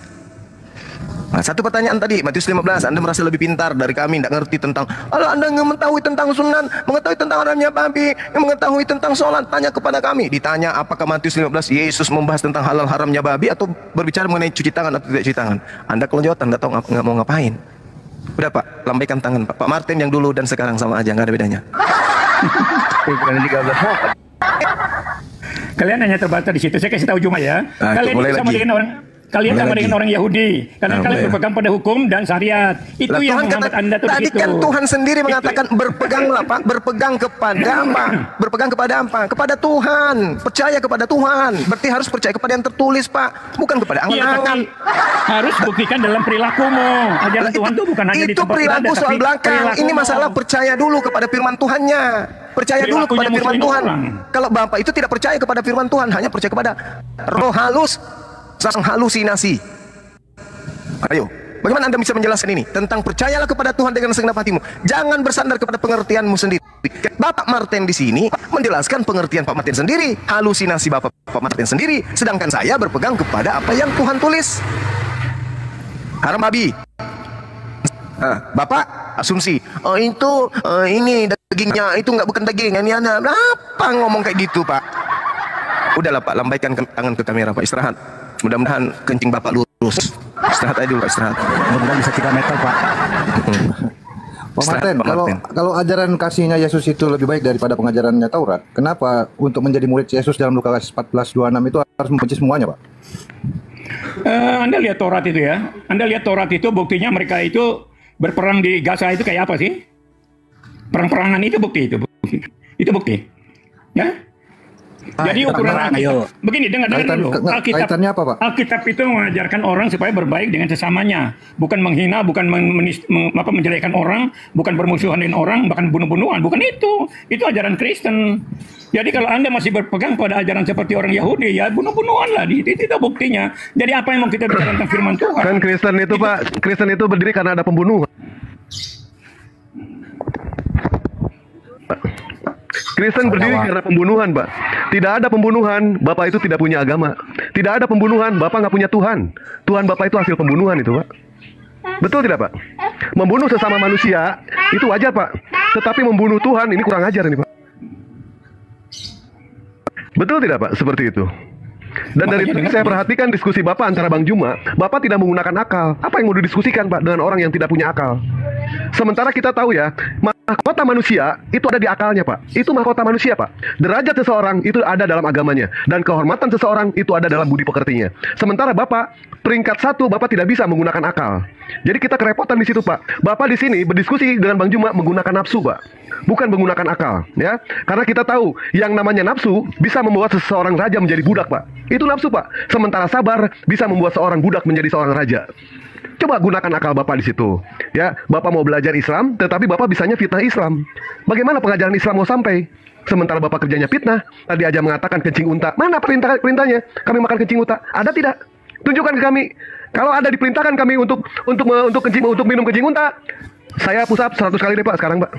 Nah, satu pertanyaan tadi, Matius 15, Anda merasa lebih pintar dari kami, tidak ngerti tentang, kalau Anda mengetahui tentang sunan, mengetahui tentang haramnya babi, mengetahui tentang sholat, tanya kepada kami. Ditanya apakah Matius 15 Yesus membahas tentang halal haramnya babi atau berbicara mengenai cuci tangan atau tidak cuci tangan. Anda kalau jawab, Anda tahu nggak mau ngapain. Udah Pak, lambaikan tangan Pak. Pak Martin yang dulu dan sekarang sama aja, nggak ada bedanya. Kalian hanya terbatas di situ. Saya kasih tahu Juma ya. Nah, Kalian mulai sama lagi. dengan orang. Kalian Mulai sama lagi. dengan orang Yahudi. Karena Nah, kalian mulai. berpegang pada hukum dan syariat. Itu Lah, yang Tuhan menghambat Anda tuh tadi begitu. kan Tuhan sendiri mengatakan berpeganglah Pak, berpegang kepada apa? Berpegang kepada apa? Kepada Tuhan, percaya kepada Tuhan. Berarti harus percaya kepada yang tertulis Pak, bukan kepada Iya, angan-angan. tapi harus buktikan dalam perilakumu. Ajaran Lah, Tuhan itu bukan hanya di itu tempat perilaku ibadah, soal tapi belakang. Ini perilakumu. masalah percaya dulu kepada firman Tuhannya. Percaya dulu Perilakunya kepada firman muslim Tuhan. orang. Kalau Bapak itu tidak percaya kepada firman Tuhan, hanya percaya kepada roh halus, sang halusinasi. Ayo, bagaimana Anda bisa menjelaskan ini? Tentang percayalah kepada Tuhan dengan segenap hatimu. Jangan bersandar kepada pengertianmu sendiri. Bapak Martin di sini menjelaskan pengertian Pak Martin sendiri, halusinasi Bapak Martin sendiri, sedangkan saya berpegang kepada apa yang Tuhan tulis. Haram babi. Nah, Bapak asumsi, oh itu ini dagingnya, itu nggak bukan daging, ini ada. Apa ngomong kayak gitu Pak? Udahlah Pak, lambaikan tangan ke kamera Pak, istirahat. Mudah-mudahan kencing Bapak lurus. Istirahat aja dulu Pak, istirahat. Mudah-mudahan bisa 3 meter, Pak. Pak Martin, kalau ajaran kasihnya Yesus itu lebih baik daripada pengajarannya Taurat, kenapa untuk menjadi murid Yesus dalam Lukas 14:26 itu harus membenci semuanya, Pak? Anda lihat Taurat itu ya. Anda lihat Taurat itu buktinya mereka itu berperang di Gaza itu kayak apa sih? Perang-perangan itu bukti. Itu bukti. Ya. Jadi ukuran Alkitab, begini, dengar dulu. Kaitannya apa, Pak? Alkitab itu mengajarkan orang supaya berbaik dengan sesamanya, bukan menghina, bukan menjelekkan orang, bukan bermusuhan dengan orang, bahkan bunuh-bunuhan, bukan itu. Itu ajaran Kristen. Jadi kalau Anda masih berpegang pada ajaran seperti orang Yahudi, ya bunuh-bunuhan lah. Itu buktinya. Jadi apa yang mau kita bicara tentang firman Tuhan? Kan Kristen itu, Pak, Kristen itu berdiri karena ada pembunuhan. Kristen berdiri karena pembunuhan, Pak. Tidak ada pembunuhan, Bapak itu tidak punya agama. Tidak ada pembunuhan, Bapak nggak punya Tuhan. Tuhan Bapak itu hasil pembunuhan itu, Pak. Betul tidak, Pak? Membunuh sesama manusia itu wajar, Pak. Tetapi membunuh Tuhan ini kurang ajar ini, Pak. Betul tidak, Pak? Seperti itu. Dan dari tadi saya perhatikan diskusi Bapak antara Bang Juma, Bapak tidak menggunakan akal. Apa yang mau didiskusikan, Pak, dengan orang yang tidak punya akal? Sementara kita tahu ya, mahkota manusia itu ada di akalnya, Pak. Itu mahkota manusia, Pak. Derajat seseorang itu ada dalam agamanya. Dan kehormatan seseorang itu ada dalam budi pekertinya. Sementara Bapak, peringkat 1, Bapak tidak bisa menggunakan akal. Jadi kita kerepotan di situ, Pak. Bapak di sini berdiskusi dengan Bang Juma menggunakan nafsu, Pak. Bukan menggunakan akal, ya. Karena kita tahu yang namanya nafsu bisa membuat seseorang raja menjadi budak, Pak. Itu nafsu, Pak. Sementara sabar bisa membuat seorang budak menjadi seorang raja. Coba gunakan akal Bapak di situ. Ya, Bapak mau belajar Islam, tetapi Bapak bisanya fitnah Islam. Bagaimana pengajaran Islam mau sampai? Sementara Bapak kerjanya fitnah. Tadi aja mengatakan kencing unta. Mana perintahnya? Kami makan kencing unta. Ada tidak? Tunjukkan ke kami. Kalau ada diperintahkan kami untuk minum kencing unta, saya push up 100 kali deh, Pak, sekarang, Pak.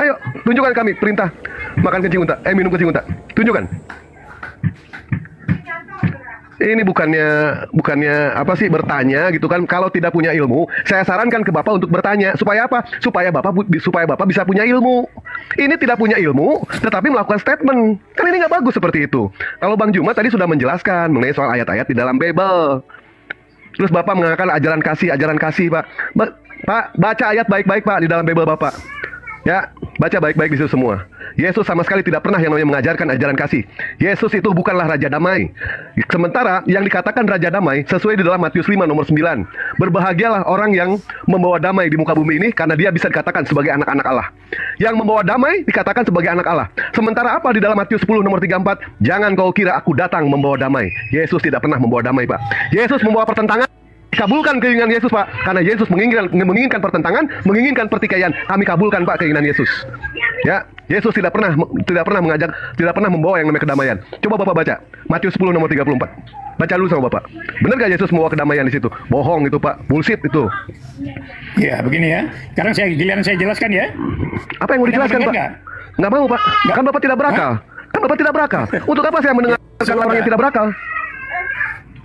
Ayo, tunjukkan kami perintah makan kencing unta, minum kencing unta. Tunjukkan. Ini bukannya apa sih bertanya gitu kan? Kalau tidak punya ilmu, saya sarankan ke Bapak untuk bertanya. Supaya apa? Supaya Bapak bisa punya ilmu. Ini tidak punya ilmu, tetapi melakukan statement. Kan ini nggak bagus seperti itu. Kalau Bang Juma tadi sudah menjelaskan mengenai soal ayat-ayat di dalam Bible. Terus Bapak mengatakan ajaran kasih, Pak. Pak, baca ayat baik-baik, Pak, di dalam Bible Bapak. Ya, baca baik-baik di situ semua. Yesus sama sekali tidak pernah yang namanya mengajarkan ajaran kasih. Yesus itu bukanlah Raja Damai. Sementara yang dikatakan Raja Damai sesuai di dalam Matius 5 nomor 9. Berbahagialah orang yang membawa damai di muka bumi ini karena dia bisa dikatakan sebagai anak-anak Allah. Yang membawa damai dikatakan sebagai anak Allah. Sementara apa di dalam Matius 10 nomor 34? Jangan kau kira aku datang membawa damai. Yesus tidak pernah membawa damai, Pak. Yesus membawa pertentangan. Kabulkan keinginan Yesus, Pak, karena Yesus menginginkan pertentangan, menginginkan pertikaian. Kami kabulkan, Pak, keinginan Yesus. Ya, Yesus tidak pernah membawa yang namanya kedamaian. Coba Bapak baca Matius 10 nomor 34. Baca dulu sama Bapak. Benar gak Yesus membawa kedamaian di situ? Bohong itu, Pak. Bullshit itu. Ya, begini ya. Sekarang saya jelaskan ya. Apa yang mau dijelaskan, Pak? Nggak mau, Pak. Kan Bapak tidak berakal. Kan Bapak tidak berakal. Untuk apa saya mendengarkan orang yang tidak berakal?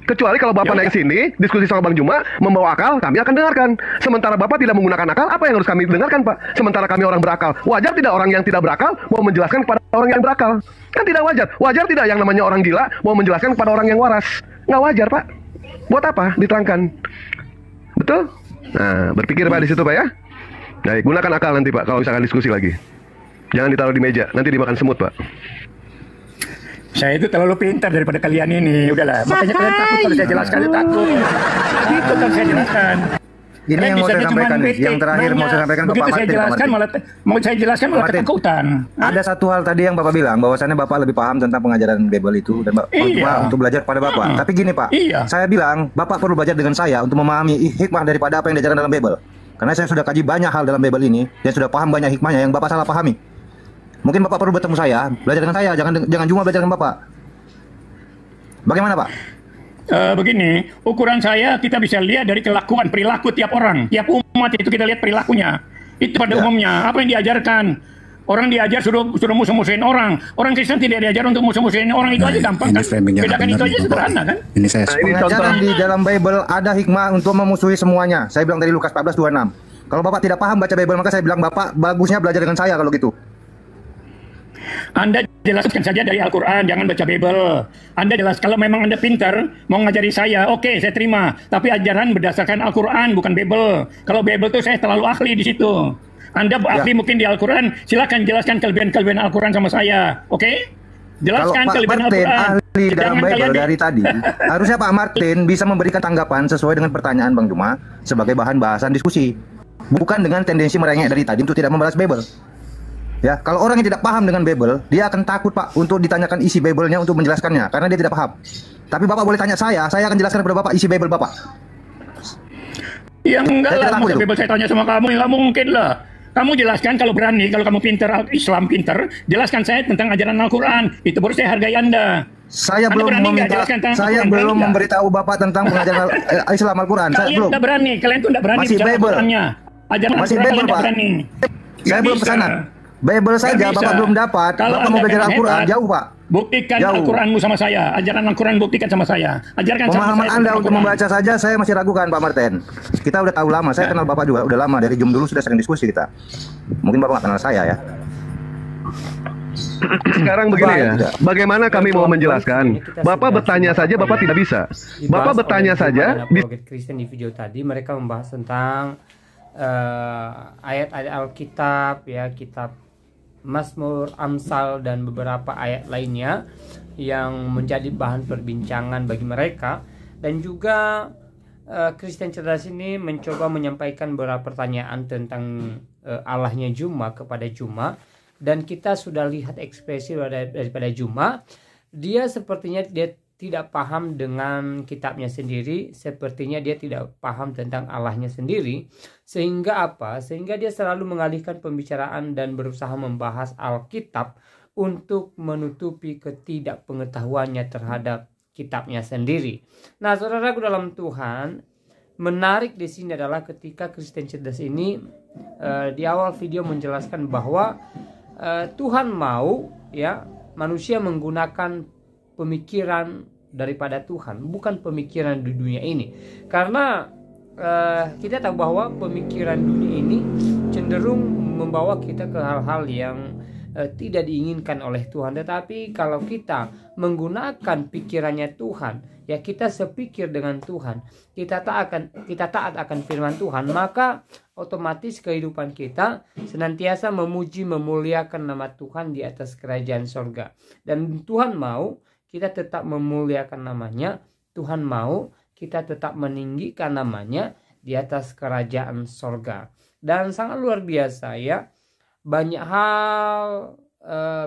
Kecuali kalau Bapak naik ke sini, diskusi sama Bang Juma, membawa akal, kami akan dengarkan. Sementara Bapak tidak menggunakan akal, apa yang harus kami dengarkan, Pak? Sementara kami orang berakal. Wajar tidak orang yang tidak berakal mau menjelaskan kepada orang yang berakal? Kan tidak wajar. Wajar tidak yang namanya orang gila mau menjelaskan kepada orang yang waras? Nggak wajar, Pak. Buat apa? Diterangkan. Betul? Nah, berpikir, Pak, di situ, Pak, ya. Baik, gunakan akal nanti, Pak, kalau misalkan diskusi lagi. Jangan ditaruh di meja, nanti dimakan semut, Pak. Saya itu terlalu pintar daripada kalian ini. Udahlah, makanya kalian takut kalau saya jelaskan, takut. Itu kan saya jelaskan. Ini yang mau saya sampaikan nih, yang terakhir mau saya sampaikan ke Pak Martin. Mau saya jelaskan malah ketakutan. Ada satu hal tadi yang Bapak bilang, bahwasannya Bapak lebih paham tentang pengajaran Bible itu dan Bapak untuk belajar pada Bapak. Tapi gini, Pak, saya bilang Bapak perlu belajar dengan saya untuk memahami hikmah daripada apa yang diajarkan dalam Bible. Karena saya sudah kaji banyak hal dalam Bible ini dan sudah paham banyak hikmahnya yang Bapak salah pahami. Mungkin Bapak perlu bertemu saya, belajar dengan saya, jangan cuma belajar dengan Bapak. Bagaimana, Pak? Begini, ukuran saya kita bisa lihat dari kelakuan, perilaku tiap orang, tiap umat itu kita lihat perilakunya. Itu pada umumnya, apa yang diajarkan. Orang diajar suruh musuh-musuhin orang. Orang Kristen tidak diajar untuk musuh-musuhin orang, itu aja gampang kan? Bedakan itu aja sederhana kan? Ini saya pengajaran di dalam Bible ada hikmah untuk memusuhi semuanya. Saya bilang dari Lukas 14:26. Kalau Bapak tidak paham baca Bible, maka saya bilang Bapak bagusnya belajar dengan saya kalau gitu. Anda jelaskan saja dari Al-Quran, jangan baca Bible. Anda jelas, kalau memang Anda pintar, mau ngajari saya, oke, saya terima. Tapi ajaran berdasarkan Al-Quran, bukan Bible. Kalau Bible itu saya terlalu ahli di situ. Anda ahli mungkin di Al-Quran, silakan jelaskan kelebihan-kelebihan Al-Quran sama saya, oke? Jelaskan kelebihan Al-Quran. Kalau Pak Martin ahli dalam Bible dari tadi, harusnya Pak Martin bisa memberikan tanggapan sesuai dengan pertanyaan Bang Juma sebagai bahan bahasan diskusi. Bukan dengan tendensi merengek dari tadi untuk tidak membahas Bible. Ya, kalau orang yang tidak paham dengan Bible, dia akan takut Pak untuk ditanyakan isi Bible-nya untuk menjelaskannya, karena dia tidak paham. Tapi Bapak boleh tanya saya akan jelaskan kepada Bapak isi Bible Bapak. Ya enggak Saya lah, tidak takut masa itu. Bible saya tanya sama kamu, ya nggak mungkin lah. Kamu jelaskan kalau berani, kalau kamu pinter, Islam pinter, jelaskan saya tentang ajaran Al-Quran. Itu baru saya hargai Anda. Saya Anda belum berani nggak meminta, jelaskan tentang saya Al-Quran? belum Berani nggak? memberitahu Bapak tentang pengajaran Islam Al-Quran. Saya Kalian belum. tidak berani, kalian tuh tidak berani Masih bicara Bible. Al-Qurannya. Ajaran Masih Al-Quran Bible, kalian tidak Pak. berani. Saya Nggak belum bisa. kesana. Bible saja Nggak Bapak bisa. belum dapat. Kalau Bapak Anda mau belajar memang Al-Quran, hebat, jauh Pak. buktikan Jauh. Al-Quranmu sama saya. Ajaran Al-Quran buktikan sama saya. Ajarkan sama Pemahaman saya Anda tentang untuk Al-Quran. membaca saja saya masih ragukan Pak Martin. Kita udah tahu lama, saya kenal Bapak juga udah lama, dari Zoom dulu sudah sering diskusi kita. Mungkin Bapak nggak kenal saya ya. Sekarang begini ya, Tidak. bagaimana kami mau menjelaskan? Bapak bertanya saja, Bapak tidak bisa. Bapak bertanya saja, di Apologet Kristen di video tadi mereka membahas tentang ayat-ayat Alkitab, ya, kitab Mazmur, Amsal dan beberapa ayat lainnya yang menjadi bahan perbincangan bagi mereka. Dan juga Kristen cerdas ini mencoba menyampaikan beberapa pertanyaan tentang Allahnya Juma kepada Juma. Dan kita sudah lihat ekspresi daripada Juma. Dia sepertinya dia tidak paham dengan kitabnya sendiri, sepertinya dia tidak paham tentang Allahnya sendiri. Sehingga apa? Sehingga dia selalu mengalihkan pembicaraan dan berusaha membahas Alkitab untuk menutupi ketidakpengetahuannya terhadap kitabnya sendiri. Nah, saudaraku dalam Tuhan, menarik di sini adalah ketika Kristen cerdas ini di awal video menjelaskan bahwa Tuhan mau, ya, manusia menggunakan pemikiran daripada Tuhan, bukan pemikiran di dunia ini. Karena kita tahu bahwa pemikiran dunia ini cenderung membawa kita ke hal-hal yang tidak diinginkan oleh Tuhan. Tetapi kalau kita menggunakan pikirannya Tuhan, ya, kita sepikir dengan Tuhan, kita taat akan firman Tuhan, maka otomatis kehidupan kita senantiasa memuji memuliakan nama Tuhan di atas kerajaan sorga. Dan Tuhan mau kita tetap memuliakan namanya. Tuhan mau kita tetap meninggikan namanya di atas kerajaan sorga. Dan sangat luar biasa, ya, banyak hal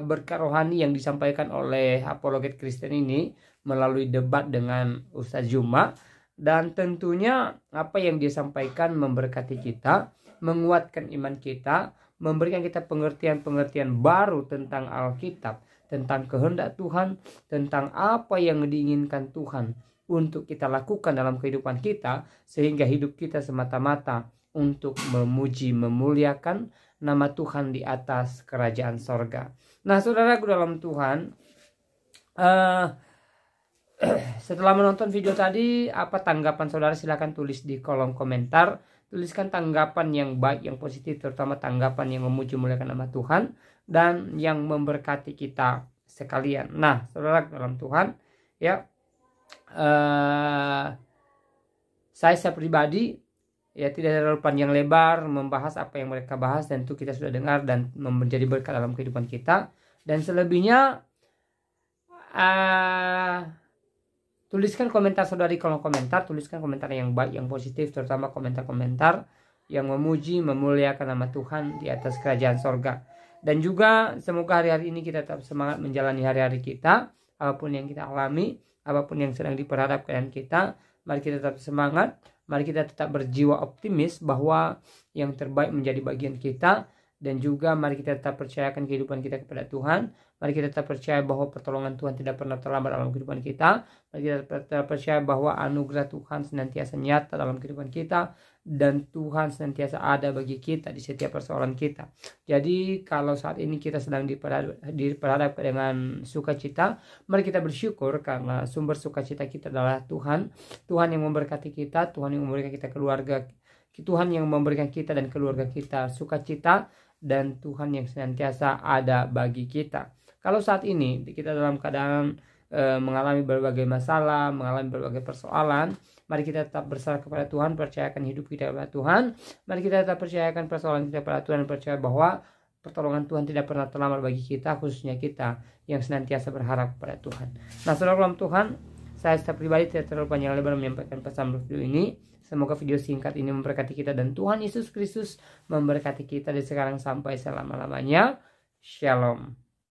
berkat rohani yang disampaikan oleh Apologet Kristen ini melalui debat dengan Ustadz Juma. Dan tentunya apa yang dia sampaikan memberkati kita, menguatkan iman kita, memberikan kita pengertian-pengertian baru tentang Alkitab, tentang kehendak Tuhan, tentang apa yang diinginkan Tuhan untuk kita lakukan dalam kehidupan kita, sehingga hidup kita semata-mata untuk memuji, memuliakan nama Tuhan di atas kerajaan sorga. Nah, saudaraku dalam Tuhan, setelah menonton video tadi, apa tanggapan saudara? Silahkan tulis di kolom komentar. Tuliskan tanggapan yang baik, yang positif, terutama tanggapan yang memuji memuliakan nama Tuhan dan yang memberkati kita sekalian. Nah, saudara dalam Tuhan, ya, saya pribadi, ya, tidak terlalu panjang lebar membahas apa yang mereka bahas, dan itu kita sudah dengar dan menjadi berkat dalam kehidupan kita. Dan selebihnya tuliskan komentar saudara di kolom komentar, tuliskan komentar yang baik, yang positif, terutama komentar-komentar yang memuji, memuliakan nama Tuhan di atas kerajaan sorga. Dan juga semoga hari-hari ini kita tetap semangat menjalani hari-hari kita, apapun yang kita alami, apapun yang sedang diperhadapkan kita, mari kita tetap semangat, mari kita tetap berjiwa optimis bahwa yang terbaik menjadi bagian kita. Dan juga mari kita tetap percayakan kehidupan kita kepada Tuhan. Mari kita tetap percaya bahwa pertolongan Tuhan tidak pernah terlambat dalam kehidupan kita. Mari kita tetap percaya bahwa anugerah Tuhan senantiasa nyata dalam kehidupan kita. Dan Tuhan senantiasa ada bagi kita di setiap persoalan kita. Jadi kalau saat ini kita sedang diperhadapkan dengan sukacita, mari kita bersyukur karena sumber sukacita kita adalah Tuhan. Tuhan yang memberkati kita, Tuhan yang memberikan kita keluarga, Tuhan yang memberikan kita dan keluarga kita sukacita, dan Tuhan yang senantiasa ada bagi kita. Kalau saat ini kita dalam keadaan mengalami berbagai masalah, mengalami berbagai persoalan, mari kita tetap berserah kepada Tuhan, percayakan hidup kita kepada Tuhan. Mari kita tetap percayakan persoalan kita kepada Tuhan, percaya bahwa pertolongan Tuhan tidak pernah terlambat bagi kita, khususnya kita yang senantiasa berharap kepada Tuhan. Nah, saudara dalam Tuhan, saya secara pribadi tidak terlalu panjang lebar menyampaikan pesan video ini. Semoga video singkat ini memberkati kita dan Tuhan Yesus Kristus memberkati kita dari sekarang sampai selama-lamanya. Shalom.